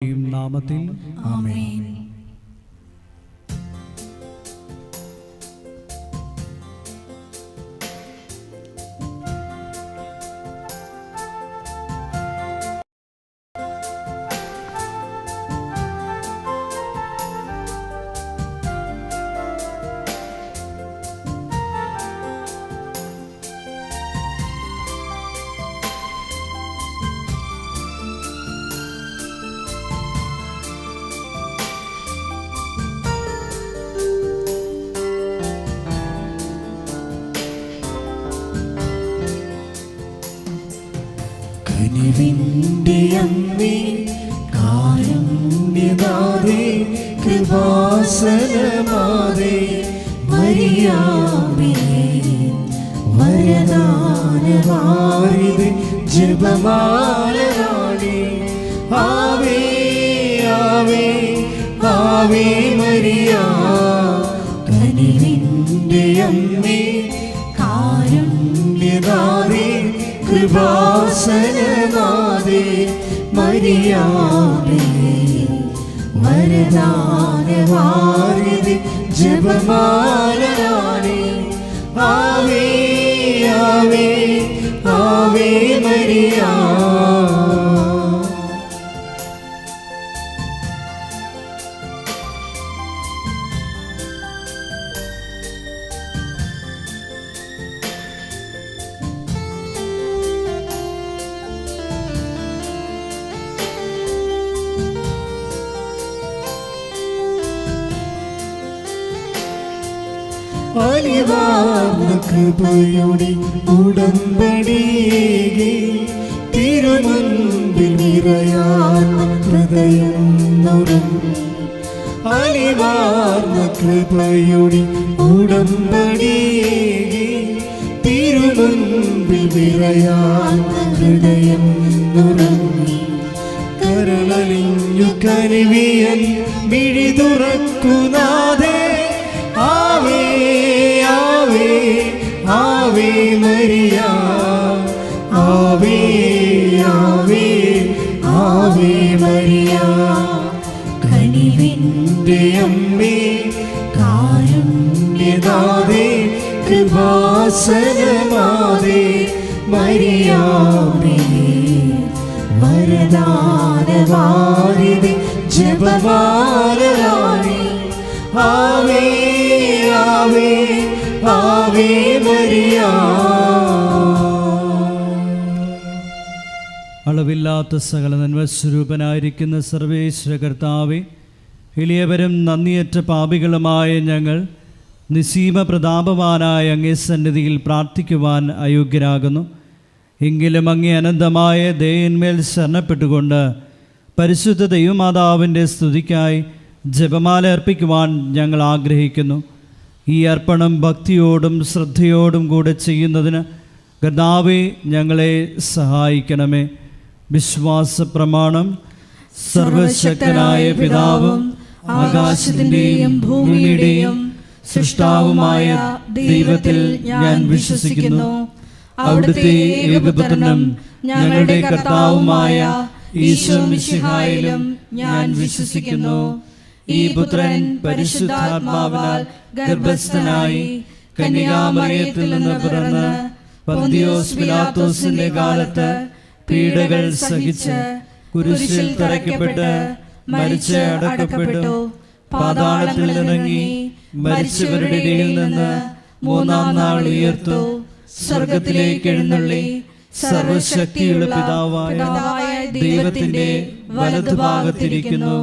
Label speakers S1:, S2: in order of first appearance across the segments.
S1: നാമത്തിൽ
S2: ആമേൻ.
S3: കനിവിന്റെ അമ്മേ, കാരുണ്യനാഥേ, കൃപാസനമാതേ, മരിയാമേ, വരദാനവാരിധി, ജപമാലരാണി, ആവേ ആവേ Ave Maria. കനിവിന്റെ അമ്മേ, കാരുണ്യനാഥേ, കൃപാസനനാഥേ, മരിയാമേ, വരദാനവാരിധി, ജപമാലരാണി, ആവേ ആവേ ആവേ മരിയ. അലിവാർന്ന കൃപയുടെ ഉടമ്പടിയേകി, തിരുമുൻപിൽ നിറയാൻ ഹൃദയം നുറങ്ങി. അലിവാർന്ന കൃപയുടെ ഉടമ്പടിയേകി, തിരുമുൻപിൽ നിറയാൻ ഹൃദയം നുറങ്ങി. കരളലിഞ്ഞു കനിവിയൻ മിഴി തുറക്കുനാഥേ, ആവേ ആവേ ആവേ മരിയ, ആവേ ആവേ ആവേ മരിയ. കനിവിന്റെ അമ്മേ, കാരുണ്യനാഥേ, കൃപാസനമാതേ, മരിയാമേ, വരദാനവാരിധി, ജപമാലരാണി, ആവേ ആവേ ആവേ മരിയ.
S1: അളവില്ലാത്ത സകല നന്മസ്വരൂപനായിരിക്കുന്ന സർവേശ്വര കർത്താവേ, എളിയവരും നന്ദിയറ്റ പാപികളുമായ ഞങ്ങൾ നിസീമ പ്രതാപവാനായ അങ്ങേ സന്നിധിയിൽ പ്രാർത്ഥിക്കുവാൻ അയോഗ്യരാകുന്നു. എങ്കിലും അങ്ങേ അനന്തമായ ദയന്മേൽ ശരണപ്പെട്ടുകൊണ്ട് പരിശുദ്ധ ദൈവമാതാവിൻ്റെ സ്തുതിക്കായി ജപമാല അർപ്പിക്കുവാൻ ഞങ്ങൾ ആഗ്രഹിക്കുന്നു. ഈ അർപ്പണം ഭക്തിയോടും ശ്രദ്ധയോടും കൂടെ ചെയ്യുന്നതിന് കർത്താവേ ഞങ്ങളെ സഹായിക്കണമേ. വിശ്വാസ പ്രമാണം. സർവശക്തനായ പിതാവും ആകാശത്തിൻ്റെയും ഭൂമിയുടെയും സൃഷ്ടാവുമായ ദൈവത്തിൽ ഞാൻ വിശ്വസിക്കുന്നു. അവിടുത്തെ ഏകപുത്രനും ഞങ്ങളുടെ കർത്താവുമായ ഈശോ മിശിഹായിലും ഞാൻ വിശ്വസിക്കുന്നു. ഈ പുത്രൻ പരിശുദ്ധാത്മാവിനാൽ ഗർഭസ്ഥനായി കന്യകാമറിയത്തിൽ നിന്ന് പിറന്ന് പന്തിയോസ് പിലാത്തോസിന്റെ കാലത്ത് പീഡകൾ സഹിച്ച് കുരിശിൽ തറയ്ക്കപ്പെട്ട് മരിച്ച് അടക്കപ്പെട്ടു, പാതാളത്തിൽ ഇറങ്ങി മരിച്ചവരുടെ ഇടയിൽ നിന്ന് മൂന്നാം നാൾ ഉയർത്തു, സ്വർഗത്തിലേക്ക് എഴുന്നള്ളി സർവശക്തിയുള്ള പിതാവായ ദൈവത്തിന്റെ വലതുഭാഗത്തിരിക്കുന്നു.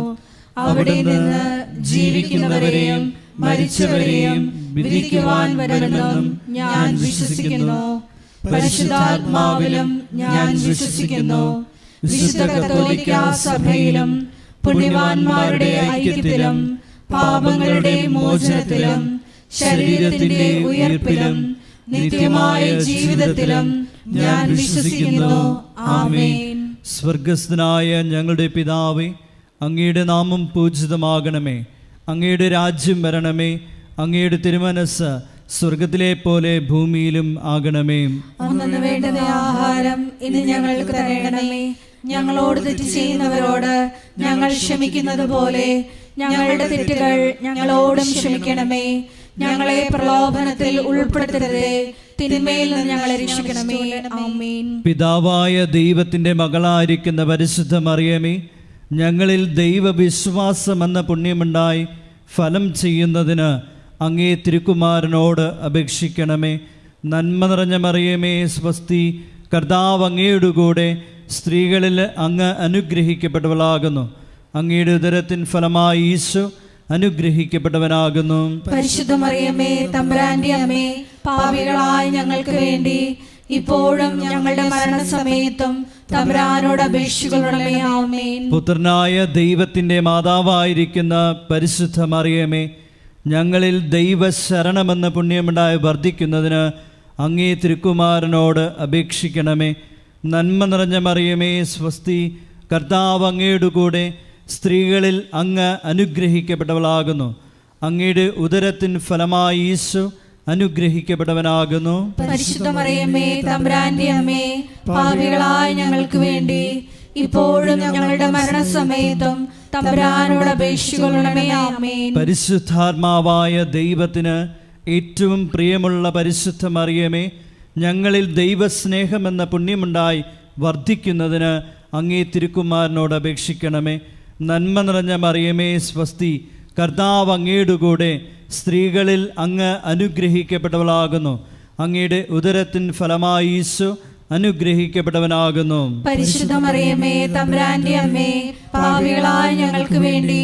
S1: അവിടെ നിന്ന് ജീവിക്കുന്നവരെയും മരിച്ചവരെയും വിധിക്കുവാൻ വരുമെന്നും ഞാൻ വിശ്വസിക്കുന്നു. പരിശുദ്ധാത്മാവിലും ഞാൻ വിശ്വസിക്കുന്നു. വിശുദ്ധ കത്തോലിക്കാ സഭയിലും പുണ്യവാന്മാരുടെ ഐക്യത്തിലും പാപങ്ങളുടെ മോചനത്തിലും ശരീരത്തിന്റെ ഉയർപ്പിലും നിത്യമായ ജീവിതത്തിലും ഞാൻ വിശ്വസിക്കുന്നു. ആമേൻ. സ്വർഗസ്ഥനായ ഞങ്ങളുടെ പിതാവേ, അങ്ങയുടെ നാമം പൂജിതമാകണമേ. അങ്ങയുടെ രാജ്യം വരണമേ. അങ്ങയുടെ തിരുമനസ്സ് സ്വർഗത്തിലെ പോലെ ഭൂമിയിലും ആകണമേ.
S2: അന്നു വേണ്ടുന്ന ആഹാരം ഇന്ന് ഞങ്ങൾക്ക് തരണമേ.
S1: ഞങ്ങളോട് തെറ്റ് ചെയ്യുന്നവരോട് ഞങ്ങൾ ക്ഷമിക്കുന്നത് പോലെ ഞങ്ങളുടെ തെറ്റുകൾ ഞങ്ങളോടും ക്ഷമിക്കണമേ. ഞങ്ങളെ പ്രലോഭനത്തിൽ ഉൾപ്പെടുത്തരുതേ, തിന്മയിൽ നിന്ന് ഞങ്ങളെ രക്ഷിക്കണമേ. ആമേൻ.
S2: പിതാവായ ദൈവത്തിൻ്റെ മകളായിരിക്കുന്ന പരിശുദ്ധ മറിയമേ, ഞങ്ങളിൽ ദൈവവിശ്വാസം എന്ന പുണ്യമുണ്ടായി ഫലം ചെയ്യുന്നതിന് അങ്ങേ തിരുക്കുമാരനോട് അപേക്ഷിക്കണമേ. നന്മ നിറഞ്ഞ മറിയമേ സ്വസ്തി, കർത്താവ് അങ്ങയുടെ കൂടെ സ്ത്രീകളിൽ അങ്ങ് അനുഗ്രഹിക്കപ്പെട്ടവളാകുന്നു. അങ്ങയുടെ ഉദരത്തിൻ ഫലമായി ഈശോ അനുഗ്രഹിക്കപ്പെട്ടവനാകുന്നു.
S1: പരിശുദ്ധ മറിയമേ, തമ്പുരാന്റെ അമ്മേ, പാപികളായ ഞങ്ങൾക്ക് വേണ്ടി ഇപ്പോഴും ഞങ്ങളുടെ മരണസമയത്തും തമ്പുരാനോട് അപേക്ഷിക്കണമേ. ആമേൻ.
S2: പുത്രനായ ദൈവത്തിൻ്റെ മാതാവായിരിക്കുന്ന പരിശുദ്ധ മറിയമേ, ഞങ്ങളിൽ ദൈവശരണമെന്ന പുണ്യമുണ്ടായി വർദ്ധിക്കുന്നതിന് അങ്ങേ തിരുക്കുമാരനോട് അപേക്ഷിക്കണമേ. നന്മ നിറഞ്ഞ മറിയമേ സ്വസ്തി, കർത്താവ് അങ്ങയുടെ കൂടെ സ്ത്രീകളിൽ അങ്ങ് അനുഗ്രഹിക്കപ്പെട്ടവളാകുന്നു. അങ്ങയുടെ ഉദരത്തിൻ ഫലമായി ഈശോ അനുഗ്രഹിക്കപ്പെട്ടവനാകുന്നു.
S1: പരിശുദ്ധ മറിയമേ, തമ്പുരാന്റെ അമ്മേ, പാപികളായ ഞങ്ങൾക്ക് വേണ്ടി ഇപ്പോഴും ഞങ്ങളുടെ മരണസമയത്തും തമ്പുരാനോട് അപേക്ഷിക്കണമേ. ആമേൻ.
S2: പരിശുദ്ധാത്മാവായ ദൈവത്തിന് ഏറ്റവും പ്രിയമുള്ള പരിശുദ്ധ മറിയമേ, ഞങ്ങളിൽ ദൈവസ്നേഹമെന്ന പുണ്യമുണ്ടായി വർദ്ധിക്കുന്നതിന് അങ്ങേ തിരുക്കുമാരനോട് അപേക്ഷിക്കണമേ. നന്മ നിറഞ്ഞ മറിയമേ സ്വസ്തി, കർത്താവ് അങ്ങയുടെ കൂടെ സ്ത്രീകളിൽ അങ്ങ് അനുഗ്രഹിക്കപ്പെട്ടവളാകുന്നു. അങ്ങയുടെ ഉദരത്തിൻ ഫലമായി ഈശോ അനുഗ്രഹിക്കപ്പെട്ടവനാകുന്നു.
S1: പരിശുദ്ധ മറിയമേ, തമ്പുരാന്റെ അമ്മേ, പാപികളായ ഞങ്ങൾക്ക് വേണ്ടി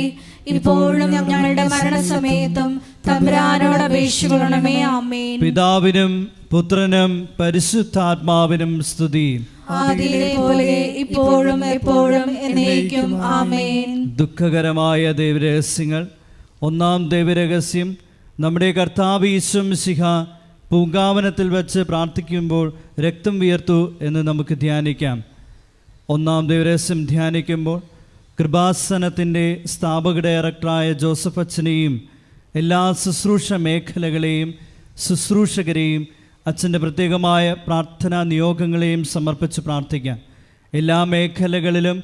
S1: ഇപ്പോഴും ഞങ്ങളുടെ മരണസമയത്തും തമ്പുരാനോട് അപേക്ഷിക്കണമേ. ആമേൻ.
S2: പിതാവിനും പുത്രനും പരിശുദ്ധാത്മാവിനും സ്തുതി.
S1: ആദിയിലെ പോലെ ഇപ്പോഴും എപ്പോഴും എന്നേക്കും. ആമേൻ.
S2: ദുഃഖകരമായ ദൈവരഹസ്യങ്ങൾ. ഒന്നാം ദൈവരഹസ്യം, നമ്മുടെ കർത്താവ് ഈശോ മിശിഹ പൂങ്കാവനത്തിൽ വെച്ച് പ്രാർത്ഥിക്കുമ്പോൾ രക്തം വിയർത്തു എന്ന് നമുക്ക് ധ്യാനിക്കാം. ഒന്നാം ദൈവരഹസ്യം ധ്യാനിക്കുമ്പോൾ കൃപാസനത്തിൻ്റെ സ്ഥാപക ഡയറക്ടറായ ജോസഫ് അച്ഛനെയും എല്ലാ ശുശ്രൂഷ മേഖലകളെയും ശുശ്രൂഷകരെയും അച്ഛൻ്റെ പ്രത്യേകമായ പ്രാർത്ഥനാ നിയോഗങ്ങളെയും സമർപ്പിച്ച് പ്രാർത്ഥിക്കാം. എല്ലാ മേഖലകളിലും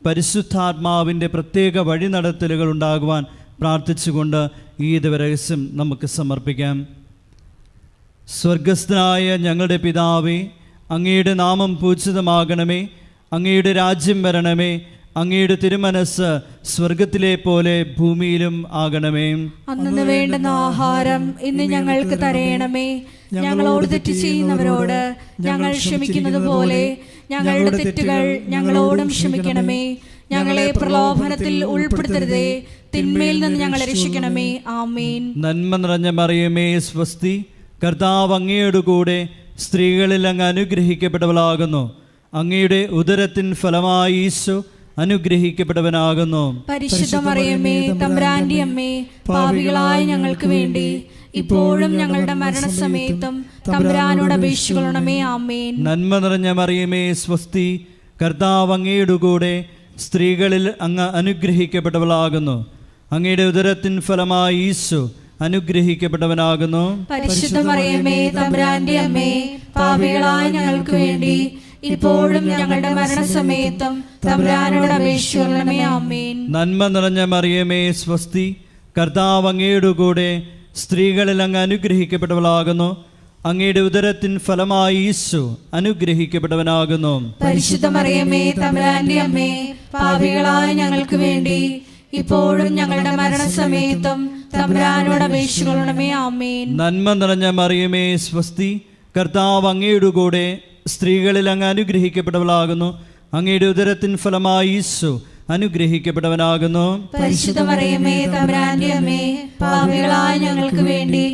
S2: പരിശുദ്ധാത്മാവിൻ്റെ പ്രത്യേക വഴി നടത്തലുകൾ ഉണ്ടാകുവാൻ പ്രാർത്ഥിച്ചുകൊണ്ട് ഈ ദിവരഹസ്യം നമുക്ക് സമർപ്പിക്കാം. സ്വർഗസ്ഥനായ ഞങ്ങളുടെ പിതാവേ, അങ്ങയുടെ നാമം പൂജിതമാകണമേ. അങ്ങയുടെ രാജ്യം വരണമേ. അങ്ങയുടെ തിരുമനസ് സ്വർഗത്തിലെ പോലെ ഭൂമിയിലും ആകണമേ.
S1: അന്നു വേണ്ടുന്ന ആഹാരം ഇന്ന് ഞങ്ങൾക്ക് തരയണമേ. ഞങ്ങളോട് തെറ്റ് ചെയ്യുന്നവരോട് ഞങ്ങൾ ക്ഷമിക്കുന്നത് പോലെ ഞങ്ങളുടെ തെറ്റുകൾ ഞങ്ങളോടും ക്ഷമിക്കണമേ. ഞങ്ങളെ പ്രലോഭനത്തിൽ ഉൾപ്പെടുത്തരുതേ, തിന്മയിൽ നിന്ന് ഞങ്ങളെ രക്ഷിക്കണമേ. ആമേൻ.
S2: നന്മ നിറഞ്ഞ മറിയമേ സ്വസ്തി, കർത്താവ് അങ്ങയുടെ കൂടെ സ്ത്രീകളിൽ അങ്ങ് അനുഗ്രഹിക്കപ്പെട്ടവളാകുന്നു. അങ്ങയുടെ ഉദരത്തിൻ ഫലമായി ഈശോ അനുഗ്രഹിക്കപ്പെട്ടവനാകുന്നു.
S1: പരിശുദ്ധ മറിയമേ, തമ്പുരാന്റെ അമ്മേ, പാപികളായ ഞങ്ങൾക്ക് വേണ്ടി ഇപ്പോഴും ഞങ്ങളുടെ മരണസമയത്തും തമ്പുരാനോട് അപേക്ഷിക്കണമേ. ആമേൻ.
S2: നന്മ നിറഞ്ഞ മറിയമേ സ്വസ്തി, കർത്താവ് അങ്ങയുടെ കൂടെ സ്ത്രീകളിൽ അങ്ങ് അനുഗ്രഹിക്കപ്പെട്ടവളാകുന്നു. അങ്ങയുടെ ഉദരത്തിൻ ഫലമായി ഈശോ അനുഗ്രഹിക്കപ്പെട്ടവനാകുന്നു.
S1: പരിശുദ്ധ മറിയമേ, തമ്പുരാന്റെ അമ്മേ, പാപികളായ ഞങ്ങൾക്ക് വേണ്ടി ഇപ്പോഴും ഞങ്ങളുടെ മരണസമയത്തും തമ്പുരാനോട് അപേക്ഷിക്കണമേ. ആമേൻ.
S2: നന്മ നിറഞ്ഞ മറിയമേ സ്വസ്തി, കർത്താവ് അങ്ങയുടെ കൂടെ സ്ത്രീകളിൽ അങ്ങ് അനുഗ്രഹിക്കപ്പെട്ടവളാകുന്നു. അങ്ങയുടെ ഉദരത്തിൻ ഫലമായി ഈശോ അനുഗ്രഹിക്കപ്പെട്ടവനാകുന്നു.
S1: പരിശുദ്ധ മറിയമേ, തമ്പുരാന്റെ അമ്മേ, പാപികളായ ഞങ്ങൾക്ക് വേണ്ടി ഇപ്പോഴും ഞങ്ങളുടെ മരണസമയത്തും തമ്പുരാനോട് അപേക്ഷിക്കണമേ. ആമേൻ.
S2: നന്മ നിറഞ്ഞ മറിയമേ സ്വസ്തി, കർത്താവ് അങ്ങയുടെ കൂടെ സ്ത്രീകളിൽ അങ്ങ് അനുഗ്രഹിക്കപ്പെട്ടവളാകുന്നു. അങ്ങയുടെ ഉദരത്തിൻ ഫലമായി ഈശോ അനുഗ്രഹിക്കപ്പെട്ടവനാകുന്നു.
S1: പരിശുദ്ധ മറിയമേ, തമ്പുരാന്റെ അമ്മേ, പാപികളായ ഞങ്ങൾക്ക് വേണ്ടി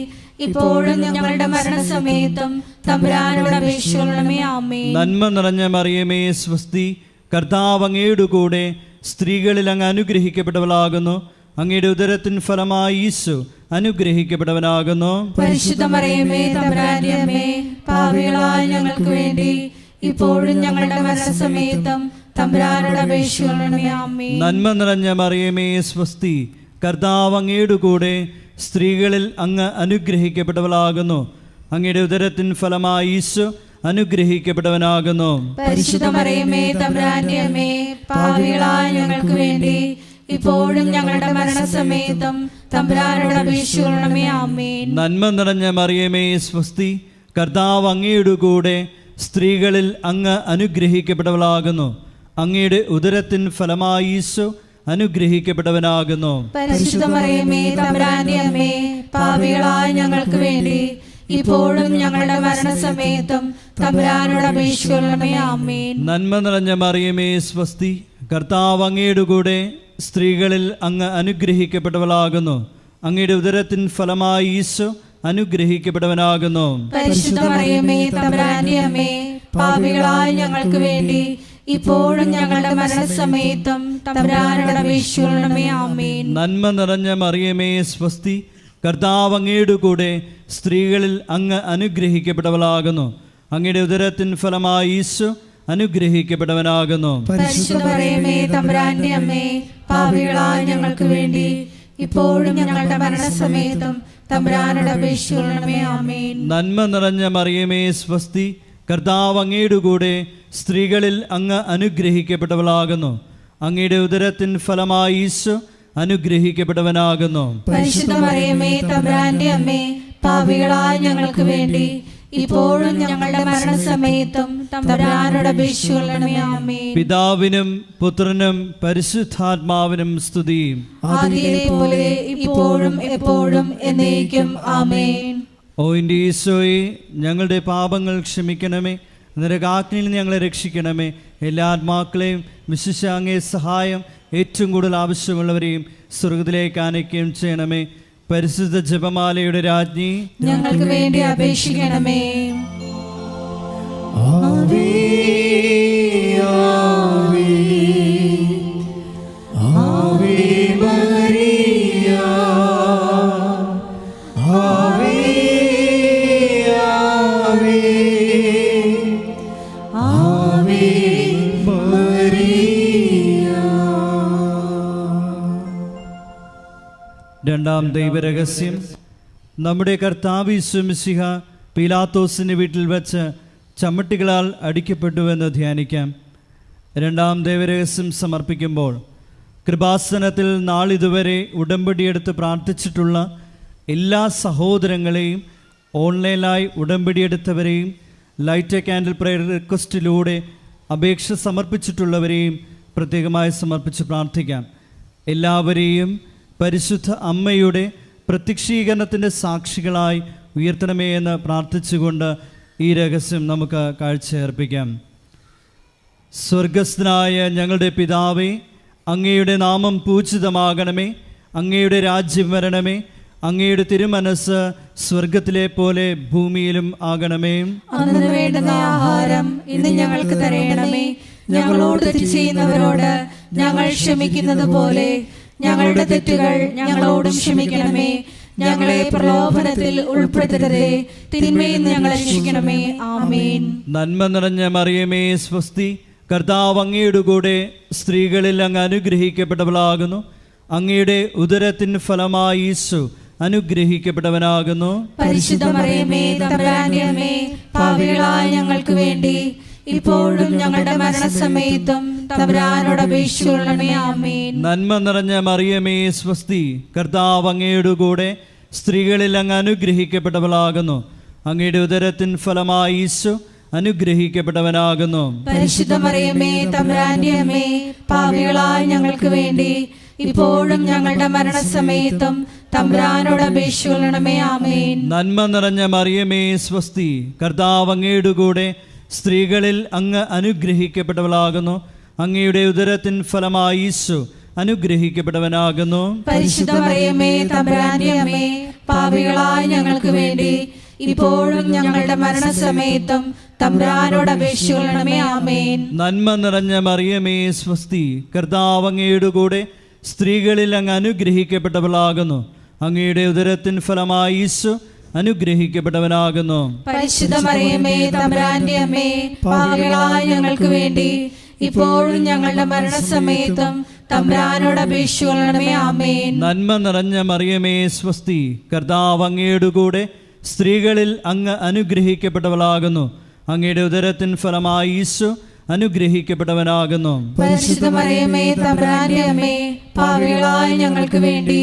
S1: ഇപ്പോഴും ഞങ്ങളുടെ മരണസമയത്തും തമ്പുരാനോട് അപേക്ഷിക്കണമേ. ആമേൻ.
S2: നന്മ നിറഞ്ഞ മറിയമേ സ്വസ്തി, കർത്താവ് അങ്ങയുടെ കൂടെ സ്ത്രീകളിൽ അങ്ങ് അനുഗ്രഹിക്കപ്പെട്ടവളാകുന്നു. അങ്ങയുടെ ഉദരത്തിൻ ഫലമായി ഈശോ അനുഗ്രഹിക്കപ്പെട്ടവനാകുന്നു.
S1: പരിശുദ്ധ മറിയമേ, തമ്പുരാന്റെ അമ്മേ, പാപികളായ ഞങ്ങൾക്ക് വേണ്ടി ഇപ്പോഴും ഞങ്ങളുടെ മരണസമയത്തും തമ്പുരാനോട് അപേക്ഷിക്കണമേ. ആമേൻ.
S2: നന്മ നിറഞ്ഞ മറിയമേ സ്വസ്തി, കർത്താവ് അങ്ങയുടെ കൂടെ സ്ത്രീകളിൽ അങ്ങ് അനുഗ്രഹിക്കപ്പെട്ടവളാകുന്നു. അങ്ങയുടെ ഉദരത്തിൻ ഫലമായി ഈശോ അനുഗ്രഹിക്കപ്പെട്ടവനാകുന്നു.
S1: പരിശുദ്ധ മറിയമേ തമ്പുരാന്റെ അമ്മേ, പാപികളായ ഞങ്ങൾക്ക് വേണ്ടി ഇപ്പോഴും ഞങ്ങളുടെ മരണസമയത്തും തമ്പുരാനോട് അപേക്ഷിക്കണമേ. ആമേൻ.
S2: നന്മ നിറഞ്ഞ മറിയമേ സ്വസ്തി, കർത്താവ് അങ്ങയുടെ കൂടെ സ്ത്രീകളിൽ അങ്ങ് അനുഗ്രഹിക്കപ്പെട്ടവളാകുന്നു. അങ്ങയുടെ ഉദരത്തിൻ ഫലമായി ഈശോ അനുഗ്രഹിക്കപ്പെട്ടവനാകുന്നു.
S1: പരിശുദ്ധ മറിയമേ തമ്പുരാന്റെ അമ്മേ, പാപികളായ ഞങ്ങൾക്ക് വേണ്ടി ഇപ്പോഴും ഞങ്ങളുടെ മരണസമയത്തും തമ്പുരാനോട് അപേക്ഷിക്കണമേ. ആമേൻ.
S2: നന്മ നിറഞ്ഞ മറിയമേ സ്വസ്തി, കർത്താവ് അങ്ങയുടെ കൂടെ സ്ത്രീകളിൽ അങ്ങ് അനുഗ്രഹിക്കപ്പെട്ടവളാകുന്നു. അങ്ങയുടെ ഉദരത്തിൻ ഫലമായി ഈശോ അനുഗ്രഹിക്കപ്പെട്ടവനാകുന്നു.
S1: പരിശുദ്ധ മറിയമേ തമ്പുരാന്റെ അമ്മേ, പാപികളായ ഞങ്ങൾക്ക് വേണ്ടി ഇപ്പോഴും ഞങ്ങളുടെ മരണസമയത്തും തമ്പുരാനോട് അപേക്ഷിക്കണമേ. ആമേൻ.
S2: നന്മ നിറഞ്ഞ മറിയമേ സ്വസ്തി, കർത്താവ് അങ്ങയുടെ കൂടെ സ്ത്രീകളിൽ അങ്ങ് അനുഗ്രഹിക്കപ്പെട്ടവളാകുന്നു. അങ്ങയുടെ ഉദരത്തിൻ ഫലമായി ഈശോ അനുഗ്രഹിക്കപ്പെട്ടവനാകുന്നു.
S1: പരിശുദ്ധ മറിയമേ തമ്പുരാന്റെ അമ്മേ, പാപികളായ ഞങ്ങൾക്ക് വേണ്ടി ഇപ്പോഴും ഞങ്ങളുടെ മരണസമയത്തും തമ്പുരാനോട് അപേക്ഷിക്കണമേ. ആമേൻ.
S2: നന്മ നിറഞ്ഞ മറിയമേ സ്വസ്തി, കർത്താവ് അങ്ങയുടെ കൂടെ സ്ത്രീകളിൽ അങ്ങ് അനുഗ്രഹിക്കപ്പെട്ടവളാകുന്നു. അങ്ങയുടെ ഉദരത്തിൻ ഫലമായി ഈശോ അനുഗ്രഹിക്കപ്പെട്ടവനാകുന്നു.
S1: പരിശുദ്ധ മറിയമേ തമ്പുരാന്റെ അമ്മേ, പാപികളായ ഞങ്ങൾക്ക് വേണ്ടി ഇപ്പോഴും ഞങ്ങളുടെ മരണസമയത്തും തമ്പുരാനോട് അപേക്ഷിക്കണമേ. ആമേൻ.
S2: പിതാവിനും പുത്രനും പരിശുദ്ധാത്മാവിനും സ്തുതി.
S1: ആദിയിലെ പോലെ ഇപ്പോഴും എപ്പോഴും എന്നേക്കും. ആമേൻ.
S2: ഓ എൻ്റെ ഈശോയെ, ഞങ്ങളുടെ പാപങ്ങൾ ക്ഷമിക്കണമേ, നരകാഗ്നിയിൽ ഞങ്ങളെ രക്ഷിക്കണമേ. എല്ലാ ആത്മാക്കളെയും വിശിഷ്യ അങ്ങേ സഹായം ഏറ്റവും കൂടുതൽ ആവശ്യമുള്ളവരെയും സ്വർഗ്ഗത്തിലേക്ക് ആനയിക്കുകയും ചെയ്യണമേ. പരിശുദ്ധ ജപമാലയുടെ രാജ്ഞി,
S1: ഞങ്ങൾക്ക് വേണ്ടി അപേക്ഷിക്കണമേ.
S3: ആവേ ആവേ ആവേ മരിയ, ആവേ ആവേ ആവേ മരിയ.
S2: രണ്ടാം ദൈവരഹസ്യം. നമ്മുടെ കർത്താവ് യേശു മിശിഹ പീലാത്തോസിൻ്റെ വീട്ടിൽ വച്ച് ചമ്മട്ടികളാൽ അടിക്കപ്പെട്ടുവെന്ന് ധ്യാനിക്കാം. രണ്ടാം ദൈവരഹസ്യം സമർപ്പിക്കുമ്പോൾ കൃപാസനത്തിൽ നാളിതുവരെ ഉടമ്പടിയെടുത്ത് പ്രാർത്ഥിച്ചിട്ടുള്ള എല്ലാ സഹോദരങ്ങളെയും, ഓൺലൈനായി ഉടമ്പടിയെടുത്തവരെയും, ലൈറ്റ് എ കാൻഡിൽ പ്രയർ റിക്വസ്റ്റിലൂടെ അപേക്ഷ സമർപ്പിച്ചിട്ടുള്ളവരെയും പ്രത്യേകമായി സമർപ്പിച്ച് പ്രാർത്ഥിക്കാം. എല്ലാവരെയും പരിശുദ്ധ അമ്മയുടെ പ്രത്യക്ഷീകരണത്തിൻ്റെ സാക്ഷികളായി ഉയർത്തണമേ എന്ന് പ്രാർത്ഥിച്ചുകൊണ്ട് ഈ രഹസ്യം നമുക്ക് കാഴ്ചയർപ്പിക്കാം. സ്വർഗസ്ഥനായ ഞങ്ങളുടെ പിതാവേ, അങ്ങയുടെ നാമം പൂജിതമാകണമേ. അങ്ങയുടെ രാജ്യം വരണമേ. അങ്ങയുടെ തിരുമനസ് സ്വർഗത്തിലെ പോലെ ഭൂമിയിലും ആകണമേ.
S1: അന്നു വേണ്ടുന്ന ആഹാരം ഇന്ന് ഞങ്ങൾക്ക് തരയണമേ. ഞങ്ങളോട് തെറ്റ് ചെയ്യുന്നവരോട് ഞങ്ങൾ ക്ഷമിക്കുന്നത് പോലെ ഞങ്ങളുടെ തെറ്റുകൾ ഞങ്ങളോടും ക്ഷമിക്കണമേ. ഞങ്ങളെ പ്രലോഭനത്തിൽ ഉൾപ്പെടുത്തരുതേ, തിന്മയിൽ നിന്ന് ഞങ്ങളെ രക്ഷിക്കണമേ. ആമേൻ.
S2: നന്മ നിറഞ്ഞ മറിയമേ സ്വസ്തി, കർത്താവ് അങ്ങയുടെ കൂടെ സ്ത്രീകളിൽ അങ്ങ് അനുഗ്രഹിക്കപ്പെട്ടവളാകുന്നു. അങ്ങയുടെ ഉദരത്തിൻ ഫലമായി ഈശോ അനുഗ്രഹിക്കപ്പെട്ടവനാകുന്നു.
S1: പരിശുദ്ധ മറിയമേ തമ്പുരാന്റെ അമ്മേ, പാപികളായ ഞങ്ങൾക്ക് വേണ്ടി ഇപ്പോഴും ഞങ്ങളുടെ മരണസമയത്തും തമ്പുരാനോട് അപേക്ഷിക്കണമേ. ആമേൻ.
S2: നന്മ നിറഞ്ഞ മറിയമേ സ്വസ്തി, കർത്താവ് അങ്ങയുടെ കൂടെ സ്ത്രീകളിൽ അങ്ങ് അനുഗ്രഹിക്കപ്പെട്ടവളാകുന്നു. അങ്ങയുടെ ഉദരത്തിൻ ഫലമായി ഈശോ അനുഗ്രഹിക്കപ്പെട്ടവനാകുന്നു.
S1: പരിശുദ്ധ മറിയമേ തമ്പുരാന്റെ അമ്മേ, പാപികളായ ഞങ്ങൾക്ക് വേണ്ടി ഇപ്പോഴും ഞങ്ങളുടെ മരണസമയത്തും തമ്പുരാനോട് അപേക്ഷിക്കണമേ. ആമേൻ.
S2: നന്മ നിറഞ്ഞ മറിയമേ സ്വസ്തി, കർത്താവ് അങ്ങയുടെ കൂടെ സ്ത്രീകളിൽ അങ്ങ് അനുഗ്രഹിക്കപ്പെട്ടവളാകുന്നു. അങ്ങയുടെ ഉദരത്തിൻ ഫലമായി ഈശോ അനുഗ്രഹിക്കപ്പെട്ടവനാകുന്നു.
S1: പരിശുദ്ധ മറിയമേ തമ്പുരാന്റെ അമ്മേ, പാപികളായ ഞങ്ങൾക്ക് വേണ്ടി ഇപ്പോഴും ഞങ്ങളുടെ മരണസമയത്തും തമ്പുരാനോട് അപേക്ഷിക്കണമേ. ആമേൻ.
S2: നന്മ നിറഞ്ഞ മറിയമേ സ്വസ്തി, കർത്താവ് അങ്ങയുടെ കൂടെ സ്ത്രീകളിൽ അങ്ങ് അനുഗ്രഹിക്കപ്പെട്ടവളാകുന്നു. അങ്ങയുടെ ഉദരത്തിൻ ഫലമായി ഈശോ അനുഗ്രഹിക്കപ്പെട്ടവനാകുന്നു.
S1: പരിശുദ്ധ മറിയമേ തമ്പുരാന്റെ അമ്മേ, പാപികളായ ഞങ്ങൾക്ക് വേണ്ടി ഇപ്പോഴും ഞങ്ങളുടെ മരണസമയത്തും തമ്പുരാനോട് അപേക്ഷിക്കണമേ. ആമേൻ.
S2: നന്മ നിറഞ്ഞ മറിയമേ സ്വസ്തി, കർത്താവ് അങ്ങയുടെ കൂടെ സ്ത്രീകളിൽ അങ്ങ് അനുഗ്രഹിക്കപ്പെട്ടവളാകുന്നു. അങ്ങയുടെ ഉദരത്തിൻ ഫലമായി ഈശോ അനുഗ്രഹിക്കപ്പെട്ടവനാകുന്നു.
S1: പരിശുദ്ധ മറിയമേ തമ്പുരാന്റെ അമ്മേ, പാപികളായ ഞങ്ങൾക്ക് വേണ്ടി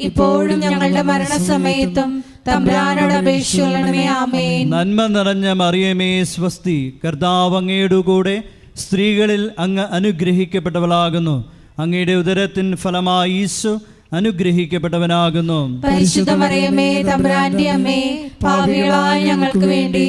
S1: ഇപ്പോഴും ഞങ്ങളുടെ മരണസമയത്തും തമ്പുരാനോട് അപേക്ഷിക്കണമേ. ആമേൻ.
S2: നന്മ നിറഞ്ഞ മറിയമേ സ്വസ്തി, കർത്താവ് അങ്ങയുടെ കൂടെ സ്ത്രീകളിൽ അങ്ങ് അനുഗ്രഹിക്കപ്പെട്ടവളാകുന്നു. അങ്ങയുടെ ഉദരത്തിൻ ഫലമായി ഈശോ അനുഗ്രഹിക്കപ്പെട്ടവനാകുന്നു.
S1: പരിശുദ്ധ മറിയമേ തമ്പുരാന്റെ അമ്മേ, പാപികളായ ഞങ്ങൾക്ക് വേണ്ടി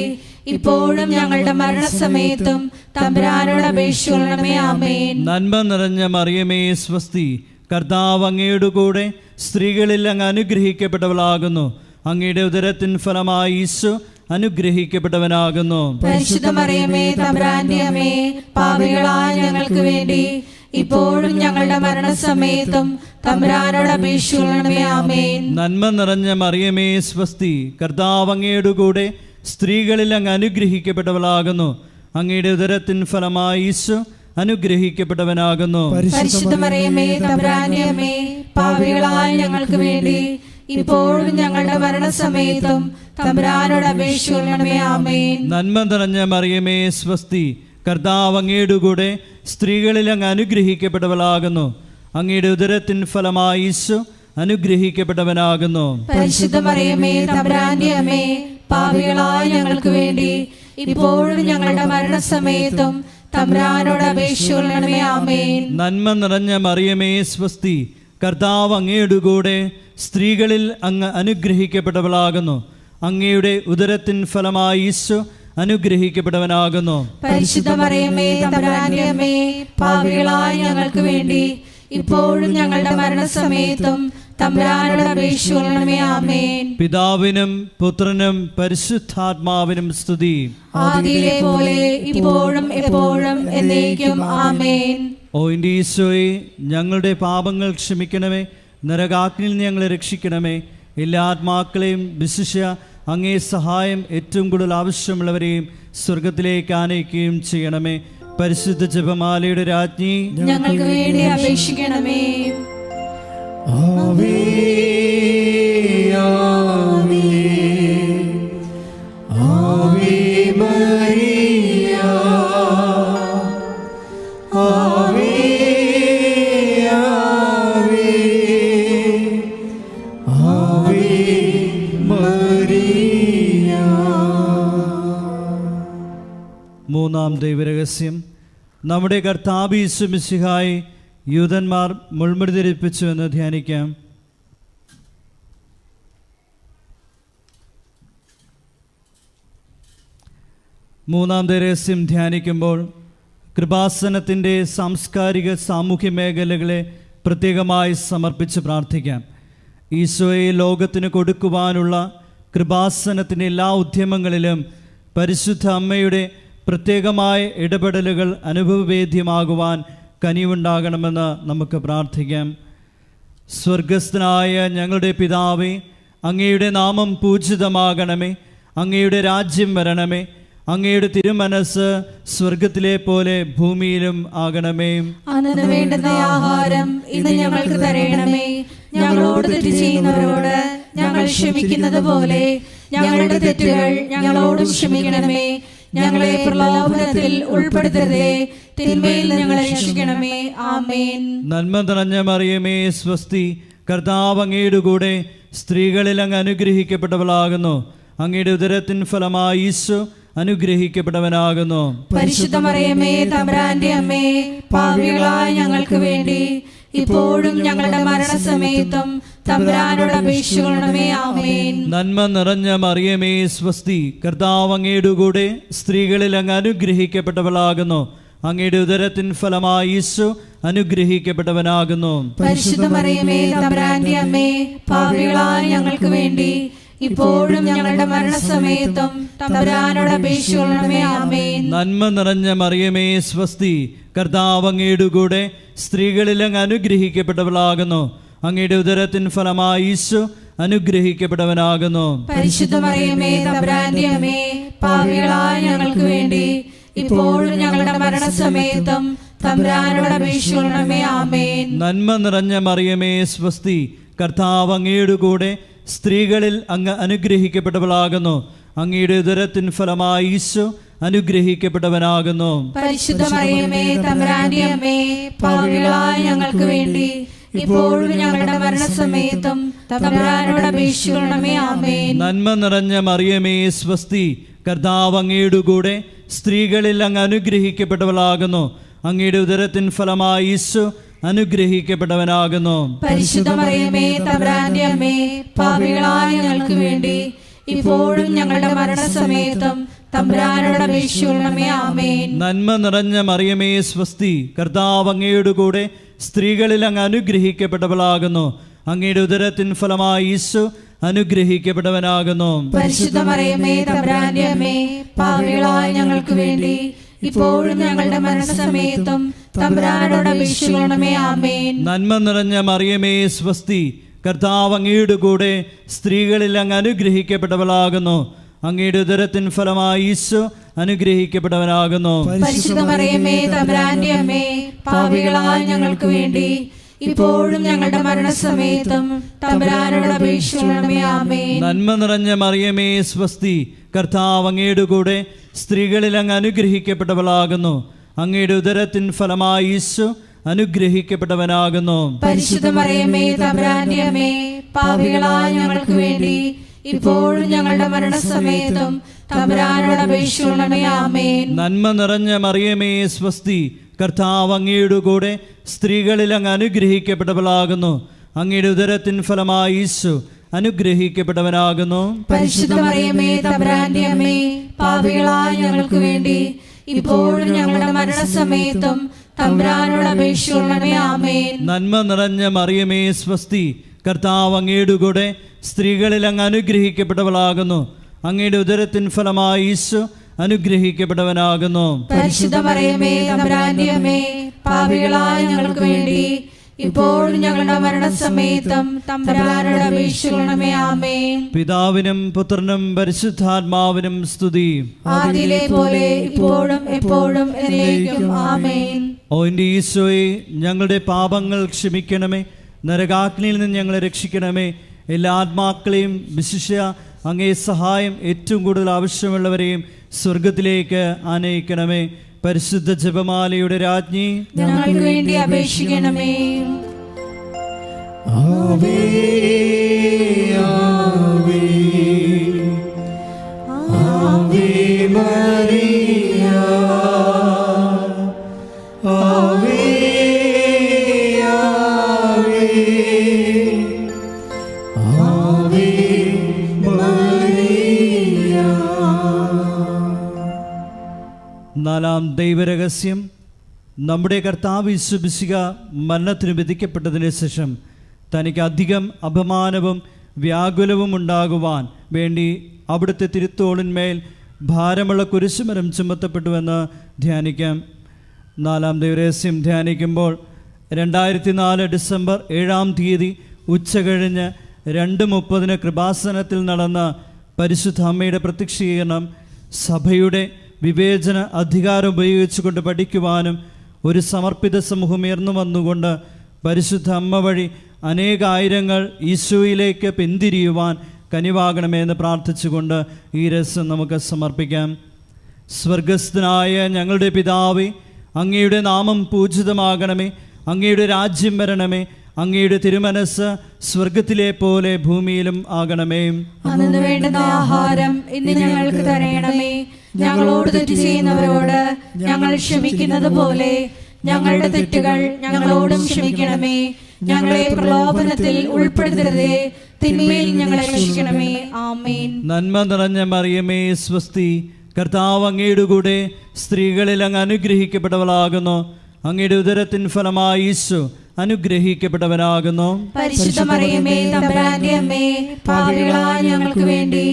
S1: ഇപ്പോഴും ഞങ്ങളുടെ മരണസമയത്തും തമ്പുരാനോട് അപേക്ഷിക്കണമേ. ആമേൻ.
S2: നന്മ നിറഞ്ഞ മറിയമേ സ്വസ്തി, കർത്താവ് അങ്ങയുടെ കൂടെ സ്ത്രീകളിൽ അങ്ങ് അനുഗ്രഹിക്കപ്പെട്ടവളാകുന്നു. അങ്ങയുടെ ഉദരത്തിൻ ഫലമായി ഈശോ അനുഗ്രഹിക്കപ്പെട്ടവനാകുന്നു.
S1: പരിശുദ്ധ മറിയമേ തമ്പുരാന്റെ അമ്മേ, പാപികളായ ഞങ്ങൾക്ക് വേണ്ടി ഇപ്പോഴും ഞങ്ങളുടെ മരണസമയത്തും തമ്പുരാനോട് അപേക്ഷിക്കണമേ. ആമേൻ.
S2: നന്മ നിറഞ്ഞ മറിയമേ സ്വസ്തി, കർത്താവ് അങ്ങയുടെ കൂടെ സ്ത്രീകളിൽ അങ്ങ് അനുഗ്രഹിക്കപ്പെട്ടവളാകുന്നു. അങ്ങയുടെ ഉദരത്തിൻ ഫലമായി ഈശോ അനുഗ്രഹിക്കപ്പെട്ടവനാകുന്നു.
S1: പരിശുദ്ധ മറിയമേ തമ്പുരാന്റെ അമ്മേ, പാപികളായ ഞങ്ങൾക്ക് വേണ്ടി ഇപ്പോഴും ഞങ്ങളുടെ മരണസമയത്തും തമ്പുരാനോട് അപേക്ഷിക്കണമേ. ആമേൻ.
S2: നന്മ നിറഞ്ഞ മറിയമേ സ്വസ്തി, കർത്താവ് അങ്ങയുടെ കൂടെ സ്ത്രീകളിൽ അങ്ങ് അനുഗ്രഹിക്കപ്പെട്ടവളാകുന്നു. അങ്ങയുടെ ഉദരത്തിൻ ഫലമായി ഈശോ അനുഗ്രഹിക്കപ്പെട്ടവനാകുന്നു.
S1: പരിശുദ്ധ മറിയമേ തമ്പുരാന്റെ അമ്മേ, പാപികളായ ഞങ്ങൾക്ക് വേണ്ടി ഇപ്പോഴും ഞങ്ങളുടെ മരണസമയത്തും തമ്പുരാനോട് അപേക്ഷിക്കണമേ. ആമേൻ.
S2: നന്മ നിറഞ്ഞ മറിയമേ സ്വസ്തി, കർത്താവ് അങ്ങയുടെ കൂടെ സ്ത്രീകളിൽ അങ്ങ് അനുഗ്രഹിക്കപ്പെട്ടവളാകുന്നു. അങ്ങയുടെ ഉദരത്തിൻ ഫലമായി ഈശോ അനുഗ്രഹിക്കപ്പെട്ടവനാകുന്നു.
S1: പരിശുദ്ധ മറിയമേ തമ്പുരാന്റെ അമ്മേ, പാപികളായ ഞങ്ങൾക്ക് വേണ്ടി ഇപ്പോഴും ഞങ്ങളുടെ മരണസമയത്തും തമ്പുരാനോട് അപേക്ഷിക്കണമേ. ആമേൻ.
S2: പിതാവിനും പുത്രനും പരിശുദ്ധാത്മാവിനും സ്തുതി.
S1: ആദിയിലെ പോലെ ഇപ്പോഴും എപ്പോഴും എന്നേക്കും. ആമേൻ.
S2: ഓ എൻ്റെ ഈശോയെ, ഞങ്ങളുടെ പാപങ്ങൾ ക്ഷമിക്കണമേ, നരകാഗ്നിയിൽ ഞങ്ങളെ രക്ഷിക്കണമേ. എല്ലാ ആത്മാക്കളെയും വിശിഷ്യ അങ്ങേ സഹായം ഏറ്റവും കൂടുതൽ ആവശ്യമുള്ളവരെയും സ്വർഗത്തിലേക്ക് ആനയിക്കുകയും ചെയ്യണമേ. പരിശുദ്ധ ജപമാലയുടെ രാജ്ഞി,
S1: ഞങ്ങൾക്ക് വേണ്ടി അപേക്ഷിക്കണമേ.
S3: ആവേ ആവേ ആവേ മരിയ, ആവേ ആവേ ആവേ മരിയ.
S2: മൂന്നാം ദൈവരഹസ്യം. നമ്മുടെ കർത്താവ് യേശു മിശിഹായെ യൂതന്മാർ മുൾമുടി ധരിപ്പിച്ചു എന്ന് ധ്യാനിക്കാം. മൂന്നാം രഹസ്യം ധ്യാനിക്കുമ്പോൾ കൃപാസനത്തിൻ്റെ സാംസ്കാരിക സാമൂഹ്യ മേഖലകളെ പ്രത്യേകമായി സമർപ്പിച്ച് പ്രാർത്ഥിക്കാം. ഈശോയെ ലോകത്തിന് കൊടുക്കുവാനുള്ള കൃപാസനത്തിൻ്റെ എല്ലാ ഉദ്യമങ്ങളിലും പരിശുദ്ധ അമ്മയുടെ പ്രത്യേകമായ ഇടപെടലുകൾ അനുഭവവേദ്യമാകുവാൻ കനിവുണ്ടാകണമെന്ന് നമുക്ക് പ്രാർത്ഥിക്കാം. സ്വർഗസ്ഥനായ ഞങ്ങളുടെ പിതാവേ, അങ്ങയുടെ നാമം പൂജിതമാകണമേ. അങ്ങയുടെ രാജ്യം വരണമേ. അങ്ങയുടെ തിരുമനസ് സ്വർഗത്തിലെ പോലെ ഭൂമിയിലും ആകണമേ.
S1: അന്നു വേണ്ടുന്ന ആഹാരം ഇന്ന് ഞങ്ങൾക്ക് തരണമേ. ഞങ്ങളോട് തെറ്റ് ചെയ്യുന്നവരോട് ഞങ്ങൾ ക്ഷമിക്കുന്നത് പോലെ ഞങ്ങളുടെ തെറ്റുകൾ ഞങ്ങളോടും ക്ഷമിക്കണമേ. ഞങ്ങളെ പ്രലോഭനത്തിൽ ഉൾപ്പെടുത്തരുതേ, തിന്മയിൽ ഞങ്ങളെ രക്ഷിക്കണമേ. ആമേൻ.
S2: നന്മ നിറഞ്ഞ മറിയമേ സ്വസ്തി, കർത്താവ് അങ്ങയുടെ കൂടെ സ്ത്രീകളിൽ അങ്ങ് അനുഗ്രഹിക്കപ്പെട്ടവളാകുന്നു. അങ്ങയുടെ ഉദരത്തിൻ ഫലമായി ഈശോ അനുഗ്രഹിക്കപ്പെട്ടവനാകുന്നു.
S1: പരിശുദ്ധ മറിയമേ തമ്പുരാന്റെ അമ്മേ, പാപികളായ ഞങ്ങൾക്ക് വേണ്ടി ഇപ്പോഴും ഞങ്ങളുടെ മരണസമയത്തും തമ്പുരാനോട് അപേക്ഷിക്കണമേ. ആമേൻ.
S2: നന്മ നിറഞ്ഞ മറിയമേ സ്വസ്തി, കർത്താവ് അങ്ങയുടെ കൂടെ സ്ത്രീകളിൽ അങ്ങ് അനുഗ്രഹിക്കപ്പെട്ടവളാകുന്നു. അങ്ങയുടെ ഉദരത്തിൻ ഫലമായി ഈശോ അനുഗ്രഹിക്കപ്പെട്ടവനാകുന്നു.
S1: പരിശുദ്ധ മറിയമേ തമ്പുരാന്റെ അമ്മേ, പാപികളായ ഞങ്ങൾക്ക് വേണ്ടി ഇപ്പോഴും ഞങ്ങളുടെ മരണസമയത്തും തമ്പുരാനോട് അപേക്ഷിക്കണമേ. ആമേൻ.
S2: നന്മ നിറഞ്ഞ മറിയമേ സ്വസ്തി, കർത്താവ് അങ്ങയുടെ കൂടെ സ്ത്രീകളിൽ അങ്ങ് അനുഗ്രഹിക്കപ്പെട്ടവളാകുന്നു. അങ്ങയുടെ ഉദരത്തിൻ ഫലമായി ഈശോ അനുഗ്രഹിക്കപ്പെട്ടവനാകുന്നു.
S1: പരിശുദ്ധ മറിയമേ തമ്പുരാന്റെ അമ്മേ, പാപികളായ ഞങ്ങൾക്ക് വേണ്ടി ഇപ്പോഴും ഞങ്ങളുടെ മരണസമയത്തും തമ്പുരാനോട് അപേക്ഷിക്കണമേ. ആമേൻ.
S2: നന്മ നിറഞ്ഞ മറിയമേ സ്വസ്തി, കർത്താവ് അങ്ങയുടെ കൂടെ സ്ത്രീകളിൽ അങ്ങ് അനുഗ്രഹിക്കപ്പെട്ടവളാകുന്നു. അങ്ങയുടെ ഉദരത്തിൻ ഫലമായി ഈശോ അനുഗ്രഹിക്കപ്പെട്ടവനാകുന്നു.
S1: പരിശുദ്ധ മറിയമേ തമ്പുരാന്റെ അമ്മേ, പാപികളായ ഞങ്ങൾക്ക് വേണ്ടി ഇപ്പോഴും ഞങ്ങളുടെ മരണസമയത്തും തമ്പുരാനോട് അപേക്ഷിക്കണമേ. ആമേൻ.
S2: നന്മ നിറഞ്ഞ മറിയമേ സ്വസ്തി, കർത്താവ് അങ്ങയുടെ കൂടെ സ്ത്രീകളിൽ അങ്ങ് അനുഗ്രഹിക്കപ്പെട്ടവളാകുന്നു. അങ്ങയുടെ ഉദരത്തിൻ ഫലമായി ഈശോ അനുഗ്രഹിക്കപ്പെട്ടവനാകുന്നു.
S1: പരിശുദ്ധ മറിയമേ തമ്പുരാന്റെ അമ്മേ, പാപികളായ ഞങ്ങൾക്ക് വേണ്ടി ഇപ്പോഴും ഞങ്ങളുടെ മരണസമയത്തും തമ്പുരാനോട് അപേക്ഷിക്കണമേ. ആമേൻ.
S2: നന്മ നിറഞ്ഞ മറിയമേ സ്വസ്തി, കർത്താവ് അങ്ങയുടെ കൂടെ സ്ത്രീകളിൽ അങ്ങ് അനുഗ്രഹിക്കപ്പെട്ടവളാകുന്നു. അങ്ങയുടെ ഉദരത്തിൻ ഫലമായി ഈശോ അനുഗ്രഹിക്കപ്പെട്ടവനാകുന്നു.
S1: പരിശുദ്ധ മറിയമേ തമ്പുരാന്റെ അമ്മേ, പാപികളായ ഞങ്ങൾക്ക് വേണ്ടി ഇപ്പോഴും ഞങ്ങളുടെ മരണസമയത്തും തമ്പുരാനോട് അപേക്ഷിക്കണമേ. ആമേൻ.
S2: നന്മ നിറഞ്ഞ മറിയമേ സ്വസ്തി, കർത്താവ് അങ്ങയുടെ കൂടെ സ്ത്രീകളിൽ അങ്ങ് അനുഗ്രഹിക്കപ്പെട്ടവളാകുന്നു. അങ്ങയുടെ ഉദരത്തിൻ ഫലമായി ഈശോ അനുഗ്രഹിക്കപ്പെട്ടവനാകുന്നു.
S1: പരിശുദ്ധ മറിയമേ തമ്പുരാന്റെ അമ്മേ, പാപികളായ ഞങ്ങൾക്ക് വേണ്ടി ഇപ്പോഴും ഞങ്ങളുടെ മരണസമയത്തും തമ്പുരാനോട് അപേക്ഷിക്കണമേ. ആമേൻ.
S2: നന്മ നിറഞ്ഞ മറിയമേ സ്വസ്തി, കർത്താവ് അങ്ങയുടെ കൂടെ സ്ത്രീകളിൽ അങ്ങ് അനുഗ്രഹിക്കപ്പെട്ടവളാകുന്നു. അങ്ങയുടെ ഉദരത്തിൻ ഫലമായി ഈശോ അനുഗ്രഹിക്കപ്പെട്ടവനാകുന്നു.
S1: പരിശുദ്ധ മറിയമേ തമ്പുരാന്റെ അമ്മേ, പാപികളായ ഞങ്ങൾക്ക് വേണ്ടി ഇപ്പോഴും ഞങ്ങളുടെ മരണസമയത്തും തമ്പുരാനോട് അപേക്ഷിക്കണമേ. ആമേൻ.
S2: നന്മ നിറഞ്ഞ മറിയമേ സ്വസ്തി, കർത്താവ് അങ്ങയുടെ കൂടെ സ്ത്രീകളിൽ അങ്ങ് അനുഗ്രഹിക്കപ്പെട്ടവളാകുന്നു. അങ്ങയുടെ ഉദരത്തിൻ ഫലമായി ഈശോ അനുഗ്രഹിക്കപ്പെട്ടവനാകുന്നു.
S1: പരിശുദ്ധ മറിയമേ തമ്പുരാന്റെ അമ്മേ, പാപികളായ ഞങ്ങൾക്ക് വേണ്ടി ഇപ്പോഴും ഞങ്ങളുടെ മരണസമയത്തും തമ്പുരാനോട് അപേക്ഷിക്കണമേ. ആമേൻ.
S2: നന്മ നിറഞ്ഞ മറിയമേ സ്വസ്തി, കർത്താവ് അങ്ങയുടെ കൂടെ സ്ത്രീകളിൽ അങ്ങ് അനുഗ്രഹിക്കപ്പെട്ടവളാകുന്നു. അങ്ങയുടെ ഉദരത്തിൻ ഫലമായി ഈശോ അനുഗ്രഹിക്കപ്പെട്ടവനാകുന്നു.
S1: പരിശുദ്ധ മറിയമേ തമ്പുരാന്റെ അമ്മേ, പാപികളായ ഞങ്ങൾക്ക് വേണ്ടി ഇപ്പോഴും ഞങ്ങളുടെ മരണസമയത്തും തമ്പുരാനോട് അപേക്ഷിക്കണമേ. ആമേൻ.
S2: പിതാവിനും പുത്രനും പരിശുദ്ധാത്മാവിനും സ്തുതി.
S1: ആദിയിലെ പോലെ ഇപ്പോഴും എപ്പോഴും എന്നേക്കും. ആമേൻ.
S2: ഓ എൻ്റെ ഈശോയെ, ഞങ്ങളുടെ പാപങ്ങൾ ക്ഷമിക്കണമേ. നരകാഗ്നിയിൽ നിന്ന് ഞങ്ങളെ രക്ഷിക്കണമേ. എല്ലാ ആത്മാക്കളെയും വിശിഷ്യ അങ്ങേ സഹായം ഏറ്റവും കൂടുതൽ ആവശ്യമുള്ളവരെയും സ്വർഗത്തിലേക്ക് ആനയിക്കണമേ. പരിശുദ്ധ ജപമാലയുടെ രാജ്ഞി,
S1: ഞങ്ങൾക്ക് വേണ്ടി അപേക്ഷിക്കണമേ.
S3: ആവേ ആവേ ആവേ മരിയ, ആവേ ആവേ ആവേ മരിയ.
S2: നാലാം ദൈവരഹസ്യം. നമ്മുടെ കർത്താവ് യേശു മിശിഹ മരണത്തിന് വിധിക്കപ്പെട്ടതിന് ശേഷം തനിക്ക് അധികം അപമാനവും വ്യാകുലവും ഉണ്ടാകുവാൻ വേണ്ടി അവിടുത്തെ തിരുത്തോളിന്മേൽ ഭാരമുള്ള കുരിശുമരം ചുമത്തപ്പെട്ടുവെന്ന് ധ്യാനിക്കാം. നാലാം ദൈവരഹസ്യം ധ്യാനിക്കുമ്പോൾ 2004 ഡിസംബർ 7-ാം തീയതി ഉച്ചകഴിഞ്ഞ് 2:30 കൃപാസനത്തിൽ നടന്ന പരിശുദ്ധ അമ്മയുടെ പ്രത്യക്ഷീകരണം സഭയുടെ വിവേചന അധികാരം ഉപയോഗിച്ചുകൊണ്ട് പഠിക്കുവാനും ഒരു സമർപ്പിത സമൂഹം ഉയർന്നു വന്നുകൊണ്ട് പരിശുദ്ധ അമ്മ വഴി അനേകായിരങ്ങൾ ഈശോയിലേക്ക് പിന്തിരിയുവാൻ കനിവാകണമെന്ന് പ്രാർത്ഥിച്ചുകൊണ്ട് ഈ രസം നമുക്ക് സമർപ്പിക്കാം. സ്വർഗസ്ഥനായ ഞങ്ങളുടെ പിതാവേ, അങ്ങയുടെ നാമം പൂജിതമാകണമേ. അങ്ങയുടെ രാജ്യം വരണമേ. അങ്ങയുടെ തിരുമനസ് സ്വർഗത്തിലെ പോലെ ഭൂമിയിലും ആകണമേ.
S1: അന്നു വേണ്ടുന്ന ആഹാരം ഇന്ന് ഞങ്ങൾക്ക് തരയണമേ. ഞങ്ങളോട് തെറ്റ് ചെയ്യുന്നവരോട് ഞങ്ങൾ ക്ഷമിക്കുന്നത് പോലെ ഞങ്ങളുടെ തെറ്റുകൾ ഞങ്ങളോടും ക്ഷമിക്കണമേ. ഞങ്ങളെ പ്രലോഭനത്തിൽ ഉൾപ്പെടുത്തരുതേ, തിന്മയിൽ ഞങ്ങളെ രക്ഷിക്കണമേ. ആമേൻ.
S2: നന്മ നിറഞ്ഞ മറിയമേ സ്വസ്തി, കർത്താവ് അങ്ങയുടെ കൂടെ സ്ത്രീകളിൽ അങ്ങ് അനുഗ്രഹിക്കപ്പെട്ടവളാകുന്നു. അങ്ങയുടെ ഉദരത്തിൻ ഫലമായി ഈശോ അനുഗ്രഹിക്കപ്പെട്ടവനാകുന്നു.
S1: പരിശുദ്ധ മറിയമേ തമ്പുരാന്റെ അമ്മേ, പാപികളായ ഞങ്ങൾക്ക് വേണ്ടി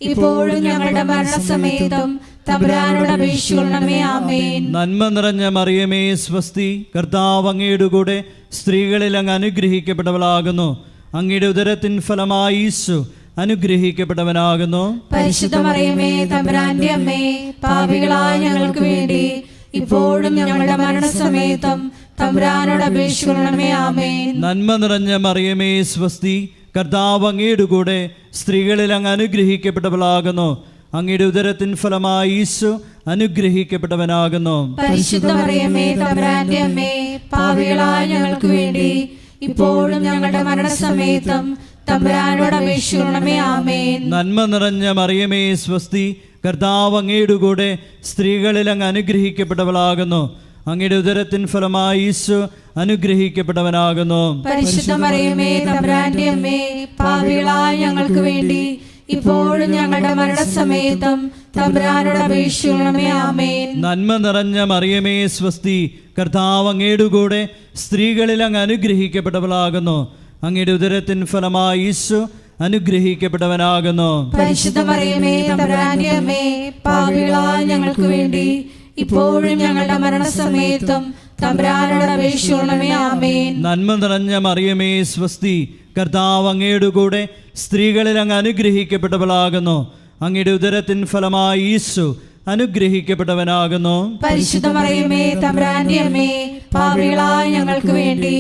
S1: ഇപ്പോഴും ഞങ്ങളുടെ മരണസമയത്തും തമ്പുരാനോട് അപേക്ഷിക്കണമേ. ആമേൻ.
S2: നന്മ നിറഞ്ഞ മറിയമേ സ്വസ്തി, കർത്താവ് അങ്ങയുടെ കൂടെ സ്ത്രീകളിൽ അങ്ങ് അനുഗ്രഹിക്കപ്പെട്ടവളാകുന്നു. അങ്ങയുടെ ഉദരത്തിൻ ഫലമായി ഈശോ അനുഗ്രഹിക്കപ്പെട്ടവനാകുന്നു.
S1: പരിശുദ്ധ മറിയമേ തമ്പുരാന്റെ അമ്മേ, പാപികളായ ഞങ്ങൾക്ക് വേണ്ടി ഇപ്പോഴും ഞങ്ങളുടെ മരണസമയത്തും തമ്പുരാനോട് അപേക്ഷിക്കണമേ. ആമേൻ.
S2: നന്മ നിറഞ്ഞ മറിയമേ സ്വസ്തി, കർത്താവ് അങ്ങയുടെ കൂടെ സ്ത്രീകളിൽ അങ്ങ് അനുഗ്രഹിക്കപ്പെട്ടവളാകുന്നു. അങ്ങയുടെ ഉദരത്തിൻ ഫലമായി ഈശോ അനുഗ്രഹിക്കപ്പെട്ടവനാകുന്നു.
S1: പരിശുദ്ധ മറിയമേ തമ്പുരാന്റെ അമ്മേ, പാപികളായ ഞങ്ങൾക്ക് വേണ്ടി ഇപ്പോഴും ഞങ്ങളുടെ മരണസമയത്തും തമ്പുരാനോട് അപേക്ഷിക്കണമേ. ആമേൻ.
S2: നന്മ നിറഞ്ഞ മറിയമേ സ്വസ്തി, കർത്താവ് അങ്ങയുടെ കൂടെ സ്ത്രീകളിൽ അങ്ങ് അനുഗ്രഹിക്കപ്പെട്ടവളാകുന്നു. അങ്ങയുടെ ഉദരത്തിൻ ഫലമായി ഈശോ അനുഗ്രഹിക്കപ്പെട്ടവനാകുന്നു.
S1: പരിശുദ്ധ മറിയമേ തമ്പുരാന്റെ അമ്മേ, പാപികളായ ഞങ്ങൾക്ക് വേണ്ടി ഇപ്പോഴും ഞങ്ങളുടെ മരണസമയത്തും തമ്പുരാനോട് അപേക്ഷിക്കണമേ. ആമേൻ.
S2: നന്മ നിറഞ്ഞ മറിയമേ സ്വസ്തി, കർത്താവ് അങ്ങയുടെ കൂടെ സ്ത്രീകളിൽ അങ്ങ് അനുഗ്രഹിക്കപ്പെട്ടവളാകുന്നു. അങ്ങയുടെ ഉദരത്തിൻ ഫലമായി ഈശോ അനുഗ്രഹിക്കപ്പെട്ടവനാകുന്നു.
S1: പരിശുദ്ധ മറിയമേ തമ്പുരാന്റെ അമ്മേ, പാപികളായ ഞങ്ങൾക്ക് വേണ്ടി ഇപ്പോഴും ഞങ്ങളുടെ മരണസമയത്തും തമ്പുരാനോട് അപേക്ഷിക്കണമേ. ആമേൻ.
S2: നന്മ നിറഞ്ഞ മറിയമേ സ്വസ്തി, കർത്താവ് അങ്ങയുടെ കൂടെ സ്ത്രീകളിൽ അങ്ങ് അനുഗ്രഹിക്കപ്പെട്ടവളാകുന്നു. അങ്ങയുടെ ഉദരത്തിൻ ഫലമായി ഈശോ അനുഗ്രഹിക്കപ്പെട്ടവനാകുന്നു.
S1: പരിശുദ്ധ മറിയമേ തമ്പുരാന്റെ അമ്മേ, പാപികളായ ഞങ്ങൾക്ക് വേണ്ടി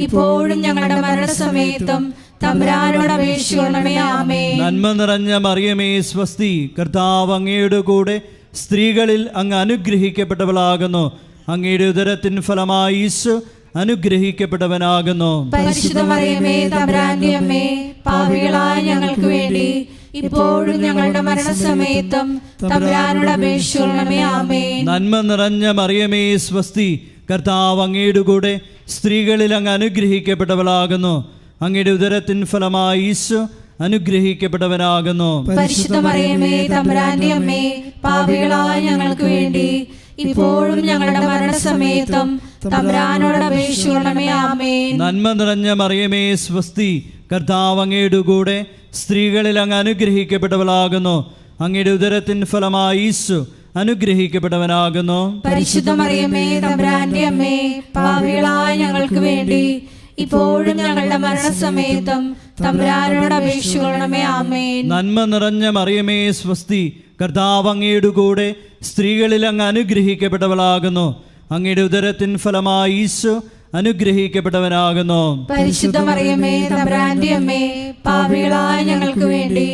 S1: ഇപ്പോഴും ഞങ്ങളുടെ മരണസമയത്തും തമ്പുരാനോട് അപേക്ഷിക്കണമേ. ആമേൻ.
S2: നന്മ നിറഞ്ഞ മറിയമേ സ്വസ്തി, കർത്താവ് അങ്ങയുടെ കൂടെ സ്ത്രീകളിൽ അങ്ങ് അനുഗ്രഹിക്കപ്പെട്ടവളാകുന്നു. അങ്ങയുടെ ഉദരത്തിൻ ഫലമായി ഈശോ അനുഗ്രഹിക്കപ്പെട്ടവനാകുന്നു.
S1: പരിശുദ്ധ മറിയമേ തമ്പുരാന്റെ അമ്മേ, പാപികളായ ഞങ്ങൾക്ക് വേണ്ടി ഇപ്പോഴും ഞങ്ങളുടെ മരണസമയത്തും തമ്പുരാനോട് അപേക്ഷിക്കണമേ. ആമേൻ.
S2: നന്മ നിറഞ്ഞ മറിയമേ സ്വസ്തി, കർത്താവ് അങ്ങയുടെ കൂടെ സ്ത്രീകളിൽ അങ്ങ് അനുഗ്രഹിക്കപ്പെട്ടവളാകുന്നു. അങ്ങയുടെ ഉദരത്തിൻ ഫലമായി ഈശോ അനുഗ്രഹിക്കപ്പെട്ടവനാകുന്നു.
S1: പരിശുദ്ധ മറിയമേ തമ്പുരാന്റെ അമ്മേ, പാപികളായ ഞങ്ങൾക്ക് വേണ്ടി ഇപ്പോഴും ഞങ്ങളുടെ മരണസമയത്തും തമ്പുരാനോട് അപേക്ഷിക്കണമേ. ആമേൻ.
S2: നന്മ നിറഞ്ഞ മറിയമേ സ്വസ്തി, കർത്താവ് അങ്ങയുടെ കൂടെ സ്ത്രീകളിൽ അങ്ങ് അനുഗ്രഹിക്കപ്പെട്ടവളാകുന്നു. അങ്ങയുടെ ഉദരത്തിൻ ഫലമായി ഈശോ അനുഗ്രഹിക്കപ്പെട്ടവനാകുന്നു.
S1: പരിശുദ്ധ മറിയമേ തമ്പുരാന്റെ അമ്മേ, പാപികളായ ഞങ്ങൾക്ക് വേണ്ടി ഇപ്പോഴും ഞങ്ങളുടെ മരണസമയത്തും തമ്പുരാനോട് അപേക്ഷിക്കണമേ. ആമേൻ.
S2: നന്മ നിറഞ്ഞ മറിയമേ സ്വസ്തി, കർത്താവ് അങ്ങയുടെ കൂടെ സ്ത്രീകളിൽ അങ്ങ് അനുഗ്രഹിക്കപ്പെട്ടവളാകുന്നു. അങ്ങയുടെ ഉദരത്തിൻ ഫലമായി ഈശോ അനുഗ്രഹിക്കപ്പെട്ടവനാകുന്നു.
S1: പരിശുദ്ധ മറിയമേ തമ്പുരാന്റെ അമ്മേ, പാപികളായ ഞങ്ങൾക്ക് വേണ്ടി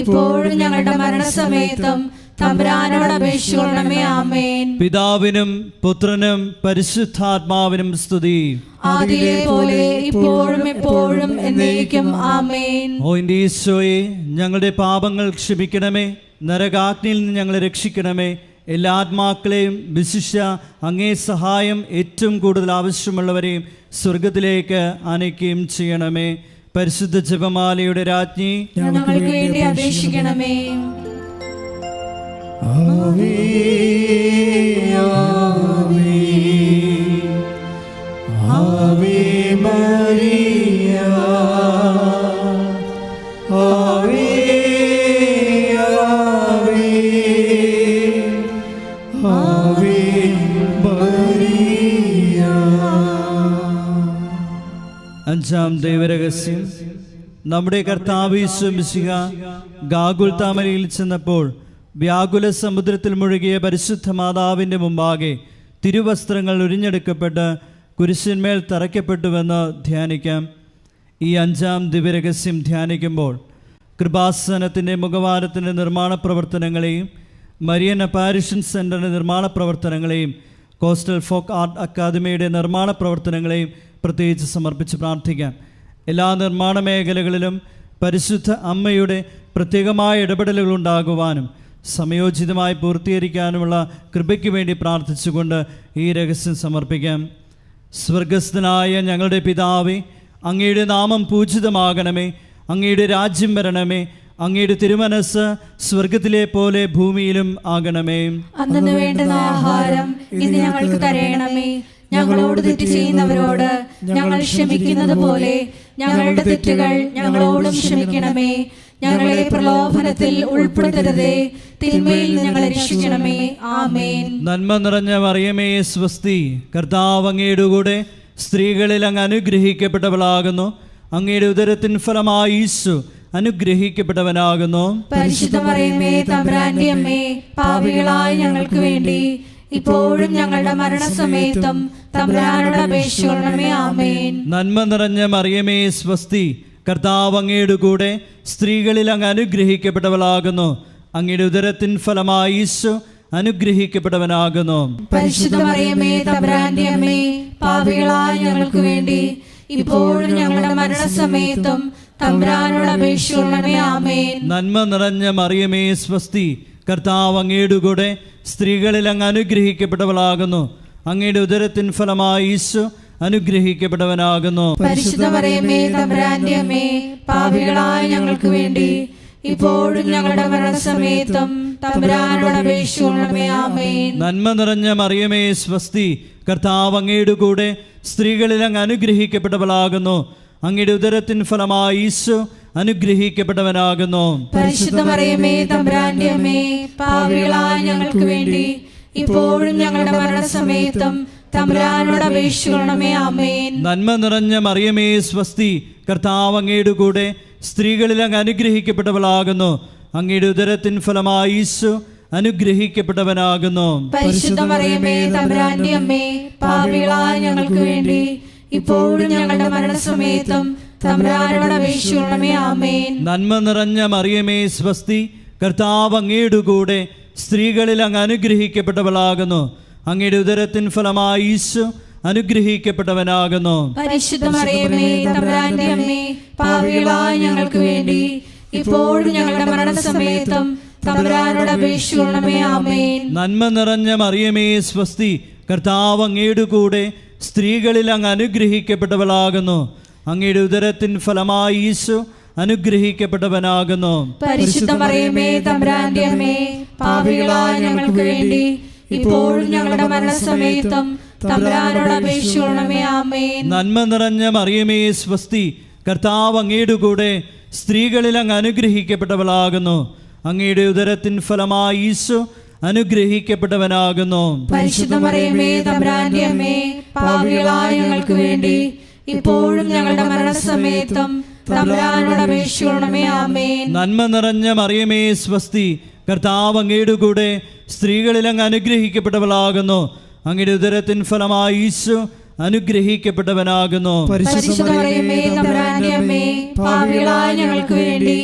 S1: ഇപ്പോഴും ഞങ്ങളുടെ മരണസമയത്തും തമ്പുരാനോട് അപേക്ഷിക്കണമേ. ആമേൻ.
S2: പിതാവിനും പുത്രനും പരിശുദ്ധാത്മാവിനും സ്തുതി.
S1: ആദിയിലെ പോലെ ഇപ്പോഴും എപ്പോഴും എന്നേക്കും. ആമേൻ.
S2: ഓ എൻ്റെ ഈശോയെ, ഞങ്ങളുടെ പാപങ്ങൾ ക്ഷമിക്കണമേ, നരകാഗ്നിയിൽ നിന്ന് ഞങ്ങളെ രക്ഷിക്കണമേ. എല്ലാ ആത്മാക്കളെയും വിശിഷ്യ അങ്ങേ സഹായം ഏറ്റവും കൂടുതൽ ആവശ്യമുള്ളവരെയും സ്വർഗത്തിലേക്ക് ആനയിക്കുകയും ചെയ്യണമേ. പരിശുദ്ധ ജപമാലയുടെ രാജ്ഞി,
S1: ഞങ്ങൾക്ക് വേണ്ടി അപേക്ഷിക്കണമേ.
S3: ആവേ ആവേ ആവേ മരിയ, ആവേ ആവേ ആവേ മരിയ.
S2: അഞ്ചാം ദൈവരഹസ്യം. നമ്മുടെ കർത്താവ് യേശു മിശിഹ ഗാഗുൽത്താമലയിൽ ചെന്നപ്പോൾ വ്യാകുല സമുദ്രത്തിൽ മുഴുകിയ പരിശുദ്ധ മാതാവിൻ്റെ മുമ്പാകെ തിരുവസ്ത്രങ്ങൾ ഉരിഞ്ഞെടുക്കപ്പെട്ട് കുരിശിന്മേൽ തറയ്ക്കപ്പെട്ടുവെന്ന് ധ്യാനിക്കാം. ഈ അഞ്ചാം ദിവ്യരഹസ്യം ധ്യാനിക്കുമ്പോൾ കൃപാസനത്തിൻ്റെ മുഖവാരത്തിൻ്റെ നിർമ്മാണ പ്രവർത്തനങ്ങളെയും മരിയൻ അപ്പാരിഷൻ സെൻ്ററിൻ്റെ നിർമ്മാണ പ്രവർത്തനങ്ങളെയും കോസ്റ്റൽ ഫോക്ക് ആർട്ട് അക്കാദമിയുടെ നിർമ്മാണ പ്രവർത്തനങ്ങളെയും പ്രത്യേകിച്ച് സമർപ്പിച്ച് പ്രാർത്ഥിക്കാം. എല്ലാ നിർമ്മാണ മേഖലകളിലും പരിശുദ്ധ അമ്മയുടെ പ്രത്യേകമായ ഇടപെടലുകൾ ഉണ്ടാകുവാനും സമയോചിതമായി പൂർത്തീകരിക്കാനുമുള്ള കൃപയ്ക്ക് വേണ്ടി പ്രാർത്ഥിച്ചുകൊണ്ട് ഈ രഹസ്യം സമർപ്പിക്കാം. സ്വർഗസ്ഥനായ ഞങ്ങളുടെ പിതാവേ, അങ്ങയുടെ നാമം പൂജിതമാകണമേ. അങ്ങയുടെ രാജ്യം വരണമേ. അങ്ങയുടെ തിരുമനസ് സ്വർഗത്തിലെ പോലെ ഭൂമിയിലും ആകണമേ.
S1: അന്നു വേണ്ടുന്ന ആഹാരം ഇന്ന് ഞങ്ങൾക്ക് തരയണമേ. ഞങ്ങളോട് തെറ്റ് ചെയ്യുന്നവരോട് ഞങ്ങൾ ക്ഷമിക്കുന്നത് പോലെ ഞങ്ങളുടെ തെറ്റുകൾ ഞങ്ങളോടും ക്ഷമിക്കണമേ. ഞങ്ങളെ പ്രലോഭനത്തിൽ ഉൾപ്പെടുത്തരുതേ, തിന്മയിൽ ഞങ്ങളെ രക്ഷിക്കണമേ. ആമേൻ.
S2: നന്മ നിറഞ്ഞ മറിയമേ സ്വസ്തി, കർത്താവ് അങ്ങയുടെ കൂടെ സ്ത്രീകളിൽ അങ്ങ് അനുഗ്രഹിക്കപ്പെട്ടവളാകുന്നു. അങ്ങയുടെ ഉദരത്തിൻ ഫലമായി ഈശോ അനുഗ്രഹിക്കപ്പെട്ടവനാകുന്നു.
S1: പരിശുദ്ധ മറിയമേ തമ്പുരാന്റെ അമ്മേ, പാപികളായ ഞങ്ങൾക്ക് വേണ്ടി ഇപ്പോഴും ഞങ്ങളുടെ മരണസമയത്തും തമ്പുരാനോട് അപേക്ഷിക്കണമേ. ആമേൻ.
S2: നന്മ നിറഞ്ഞ മറിയമേ സ്വസ്തി, കർത്താവ് അങ്ങയുടെ കൂടെ സ്ത്രീകളിൽ അങ്ങ് അനുഗ്രഹിക്കപ്പെട്ടവളാകുന്നു. അങ്ങയുടെ ഉദരത്തിൻ ഫലമായി ഈശോ അനുഗ്രഹിക്കപ്പെട്ടവനാകുന്നു.
S1: പരിശുദ്ധ മറിയമേ തമ്പുരാന്റെ അമ്മേ, പാപികളായ ഞങ്ങൾക്ക് വേണ്ടി ഇപ്പോഴും ഞങ്ങളുടെ മരണസമയത്തും തമ്പുരാനോട് അപേക്ഷിക്കണമേ. ആമേൻ.
S2: നന്മ നിറഞ്ഞ മറിയമേ സ്വസ്തി, കർത്താവ് അങ്ങയുടെ കൂടെ സ്ത്രീകളിൽ അങ്ങ് അനുഗ്രഹിക്കപ്പെട്ടവളാകുന്നു. അങ്ങയുടെ ഉദരത്തിൻ ഫലമായി ഈശോ അനുഗ്രഹിക്കപ്പെട്ടവനാകുന്നു.
S1: പരിശുദ്ധ മറിയമേ തമ്പുരാന്റെ അമ്മേ, പാപികളായ ഞങ്ങൾക്ക് വേണ്ടി ഇപ്പോഴും ഞങ്ങളുടെ മരണസമയത്തും തമ്പുരാനോട് അപേക്ഷിക്കണമേ. ആമേൻ.
S2: നന്മ നിറഞ്ഞ മറിയമേ സ്വസ്തി, കർത്താവ് അങ്ങയുടെ കൂടെ സ്ത്രീകളിൽ അങ്ങ് അനുഗ്രഹിക്കപ്പെട്ടവളാകുന്നു. അങ്ങയുടെ ഉദരത്തിൻ ഫലമായി ഈശോ അനുഗ്രഹിക്കപ്പെട്ടവനാകുന്നു.
S1: പരിശുദ്ധ മറിയമേ തമ്പുരാന്റെ അമ്മേ, പാപികളായ ഞങ്ങൾക്ക് വേണ്ടി ഇപ്പോഴും ഞങ്ങളുടെ മരണസമയത്തും തമ്പുരാനോട് അപേക്ഷിക്കണമേ. ആമേൻ.
S2: നന്മ നിറഞ്ഞ മറിയമേ സ്വസ്തി, കർത്താവ് അങ്ങയുടെ കൂടെ സ്ത്രീകളിൽ അങ്ങ് അനുഗ്രഹിക്കപ്പെട്ടവളാകുന്നു. അങ്ങയുടെ ഉദരത്തിൻ ഫലമായി ഈശോ അനുഗ്രഹിക്കപ്പെട്ടവനാകുന്നു.
S1: പരിശുദ്ധ മറിയമേ തമ്പുരാന്റെ അമ്മേ, പാപികളായ ഞങ്ങൾക്ക് വേണ്ടി ഇപ്പോഴും ഞങ്ങളുടെ മരണസമയത്തും തമ്പുരാനോട് അപേക്ഷിക്കണമേ. ആമേൻ.
S2: നന്മ നിറഞ്ഞ മറിയമേ സ്വസ്തി, കർത്താവ് അങ്ങയുടെ കൂടെ സ്ത്രീകളിൽ അങ്ങ് അനുഗ്രഹിക്കപ്പെട്ടവളാകുന്നു. അങ്ങയുടെ ഉദരത്തിൻ ഫലമായി ഈശോ അനുഗ്രഹിക്കപ്പെട്ടവനാകുന്നു.
S1: പരിശുദ്ധ മറിയമേ തമ്പുരാന്റെ അമ്മേ, പാപികളായ ഞങ്ങൾക്ക് വേണ്ടി ഇപ്പോഴും ഞങ്ങളുടെ മരണസമയത്തും തമ്പുരാനോട് അപേക്ഷിക്കണമേ. ആമേൻ.
S2: നന്മ നിറഞ്ഞ മറിയമേ സ്വസ്തി, കർത്താവ് അങ്ങയുടെ കൂടെ സ്ത്രീകളിൽ അങ്ങ് അനുഗ്രഹിക്കപ്പെട്ടവളാകുന്നു. അങ്ങയുടെ ഉദരത്തിൻ ഫലമായി ഈശോ അനുഗ്രഹിക്കപ്പെട്ടവനാകുന്നു.
S1: പരിശുദ്ധ മറിയമേ തമ്പുരാന്റെ അമ്മേ, പാപികളായ ഞങ്ങൾക്ക് വേണ്ടി ഇപ്പോഴും ഞങ്ങളുടെ മരണസമയത്തും തമ്പുരാനോട് അപേക്ഷിക്കണമേ. ആമേൻ.
S2: നന്മ നിറഞ്ഞ മറിയമേ സ്വസ്തി, കർത്താവ് അങ്ങയുടെ കൂടെ സ്ത്രീകളിൽ അങ്ങ് അനുഗ്രഹിക്കപ്പെട്ടവളാകുന്നു. അങ്ങയുടെ ഉദരത്തിൻ ഫലമായി ഈശോ അനുഗ്രഹിക്കപ്പെട്ടവനാകുന്നു.
S1: പരിശുദ്ധ മറിയമേ തമ്പുരാന്റെ അമ്മേ, പാപികളായ ഞങ്ങൾക്ക് വേണ്ടി ഇപ്പോഴും ഞങ്ങളുടെ മരണസമയത്തും തമ്പുരാനോട് അപേക്ഷിക്കണമേ. ആമേൻ.
S2: നന്മ നിറഞ്ഞ മറിയമേ സ്വസ്തി, കർത്താവ് അങ്ങയുടെ കൂടെ സ്ത്രീകളിൽ അങ്ങ് അനുഗ്രഹിക്കപ്പെട്ടവളാകുന്നു. അങ്ങയുടെ ഉദരത്തിൻ ഫലമായി ഈശോ അനുഗ്രഹിക്കപ്പെട്ടവനാകുന്നു.
S1: പരിശുദ്ധ മറിയമേ തമ്പുരാന്റെ അമ്മേ, പാപികളായ ഞങ്ങൾക്ക് വേണ്ടി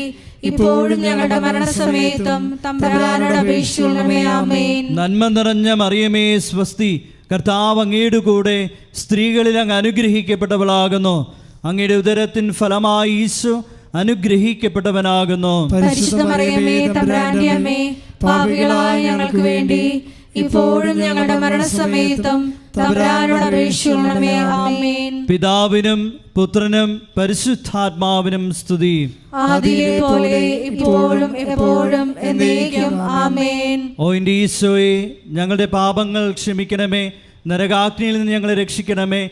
S1: ഇപ്പോഴും ഞങ്ങളുടെ മരണസമയത്തും തമ്പുരാനോട് അപേക്ഷിക്കണമേ. ആമേൻ.
S2: നന്മ നിറഞ്ഞ മറിയമേ സ്വസ്തി, കർത്താവ് അങ്ങയുടെ കൂടെ സ്ത്രീകളിൽ അങ്ങ് അനുഗ്രഹിക്കപ്പെട്ടവളാകുന്നു. അങ്ങയുടെ ഉദരത്തിൻ ഫലമായി ഈശോ അനുഗ്രഹിക്കപ്പെട്ടവനാകുന്നു.
S1: പരിശുദ്ധ മറിയമേ തമ്പുരാന്റെ അമ്മേ, പാപികളായ ഞങ്ങൾക്ക് വേണ്ടി ഇപ്പോഴും ഞങ്ങളുടെ മരണസമയത്തും തമ്പുരാനോട് അപേക്ഷിക്കണമേ. ആമേൻ.
S2: പിതാവിനും പുത്രനും പരിശുദ്ധാത്മാവിനും സ്തുതി.
S1: ആദിയിലെ പോലെ ഇപ്പോഴും എപ്പോഴും എന്നേക്കും. ആമേൻ.
S2: ഓ എൻ്റെ ഈശോയെ, ഞങ്ങളുടെ പാപങ്ങൾ ക്ഷമിക്കണമേ, നരകാഗ്നിയിൽ നിന്ന് ഞങ്ങളെ രക്ഷിക്കണമേ.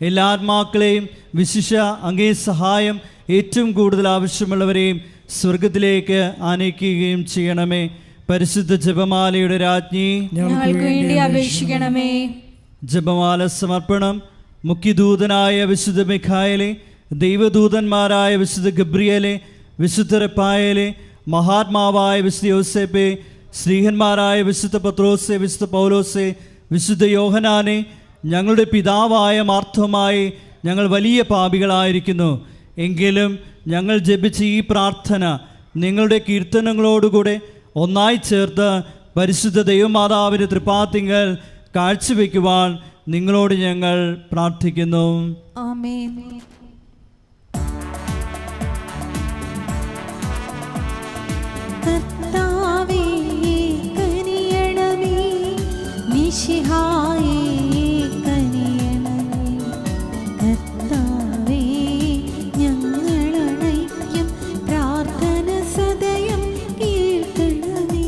S2: എല്ലാ ആത്മാക്കളെയും വിശിഷ്യ അങ്ങേ സഹായം ഏറ്റവും കൂടുതൽ ആവശ്യമുള്ളവരെയും സ്വർഗത്തിലേക്ക് ആനയിക്കുകയും ചെയ്യണമേ. പരിശുദ്ധ ജപമാലയുടെ രാജ്ഞി,
S1: ഞങ്ങൾക്ക് വേണ്ടി അപേക്ഷിക്കണമേ.
S2: ജപമാല സമർപ്പണം. മുഖ്യദൂതനായ വിശുദ്ധ മിഖായേലെ, ദൈവദൂതന്മാരായ വിശുദ്ധ ഗബ്രിയേലെ, വിശുദ്ധ റഫായേലെ, മഹാത്മാവായ വിശുദ്ധ യോസേപ്പെ, ശ്രീഹന്മാരായ വിശുദ്ധ പത്രോസെ, വിശുദ്ധ പൗലോസെ, വിശുദ്ധ യോഹനാനെ, ഞങ്ങളുടെ പിതാവായ മാർത്തോമായി, ഞങ്ങൾ വലിയ പാപികളായിരിക്കുന്നു. എങ്കിലും ഞങ്ങൾ ജപിച്ച ഈ പ്രാർത്ഥന നിങ്ങളുടെ കീർത്തനങ്ങളോടുകൂടെ ഒന്നായി ചേർത്ത് പരിശുദ്ധ ദൈവമാതാവിൻ്റെ തൃപ്പാത്തിങ്കൽ കാഴ്ചവെക്കുവാൻ നിങ്ങളോട് ഞങ്ങൾ പ്രാർത്ഥിക്കുന്നു.
S1: ആമേൻ. കർത്താവേ കനിയണമേ, മിശിഹായേ കനിയണമേ. കർത്താവേ ഞങ്ങളണയ്ക്കും പ്രാർത്ഥന സദയം കേൾക്കണമേ.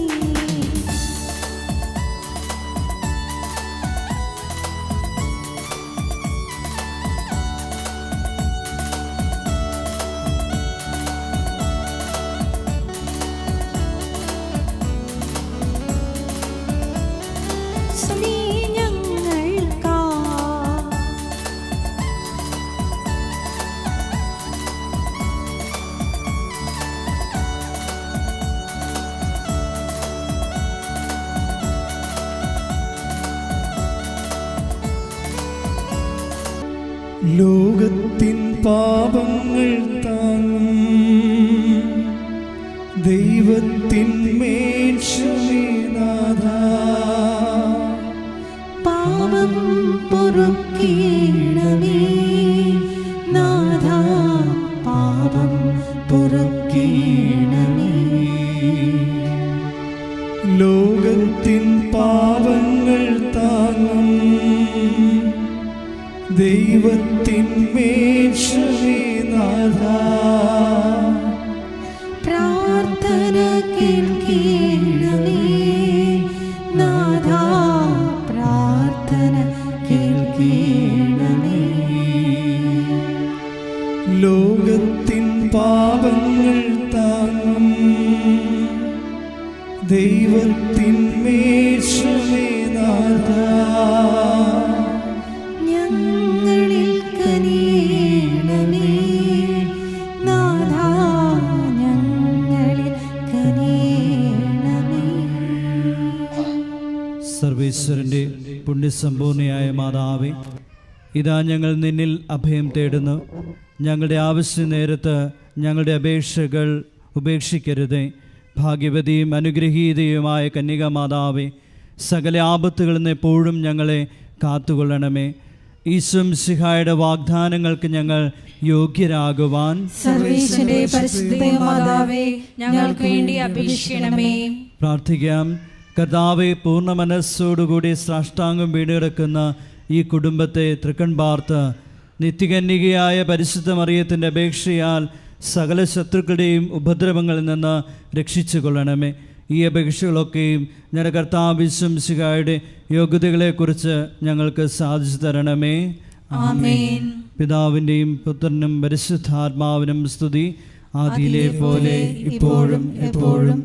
S3: ലോകത്തിൻ പാപങ്ങൾ താങ്ങും ദൈവത്തിൻ മേൽ മേശമേനാഥ
S1: പാപം പൊറുക്കേണമേ നാഥ, പാപം പൊറുക്കേണമേ.
S3: ലോകത്തിൻ പാപങ്ങൾ താങ്ങും ദൈവത്തിൻ മേശമേനാഥ
S1: പ്രാർത്ഥന കേൾക്കേണമേ നാഥ, പ്രാർത്ഥന കേൾക്കേണമേ.
S3: ലോകത്തിൻ പാപങ്ങൾ താങ്ങും ദൈവത്തിൻ മേശമേനാഥ
S1: ഞങ്ങളിൽ കനിയണമേ നാഥ, ഞങ്ങളിൽ കനിയണമേ.
S2: സർവേശ്വരൻ്റെ പുണ്യസമ്പൂർണയായ മാതാവേ, ഇതാ ഞങ്ങൾ നിന്നിൽ അഭയം തേടുന്നു. ഞങ്ങളുടെ ആവശ്യ നേരത്ത് ഞങ്ങളുടെ അപേക്ഷകൾ ഉപേക്ഷിക്കരുതേ. ഭാഗ്യവതിയും അനുഗ്രഹീതയുമായ കന്യകാമാതാവേ, സകല ആപത്തുകളിൽ നിന്ന് എപ്പോഴും ഞങ്ങളെ കാത്തുകൊള്ളണമേ. ഈശോ മിശിഹായുടെ വാഗ്ദാനങ്ങൾക്ക് ഞങ്ങൾ യോഗ്യരാകുവാൻ
S1: സർവേശ്വരന്റെ പരിശുദ്ധ മാതാവേ, ഞങ്ങൾക്ക് വേണ്ടി അപേക്ഷിക്കണമേ.
S2: പ്രാർത്ഥിക്കാം. കർത്താവെ, പൂർണ്ണ മനസ്സോടുകൂടി സാഷ്ടാംഗം വീടുകിടക്കുന്ന ഈ കുടുംബത്തെ തൃക്കൺ പാർത്ത് നിത്യകന്യകയായ പരിശുദ്ധ മറിയത്തിൻ്റെ അപേക്ഷയാൽ സകല ശത്രുക്കളുടെയും ഉപദ്രവങ്ങളിൽ നിന്ന് രക്ഷിച്ചു കൊള്ളണമേ. ഈ അപേക്ഷകളൊക്കെയും ഞങ്ങളുടെ കർത്താവ് ഈശോ മിശിഹായുടെ യോഗ്യതകളെക്കുറിച്ച് ഞങ്ങൾക്ക് സാധിച്ചു തരണമേ.
S1: ആമേൻ.
S2: പിതാവിൻ്റെയും പുത്രനും പരിശുദ്ധാത്മാവിനും സ്തുതി, ആദിയിലെ പോലെ ഇപ്പോഴും എപ്പോഴും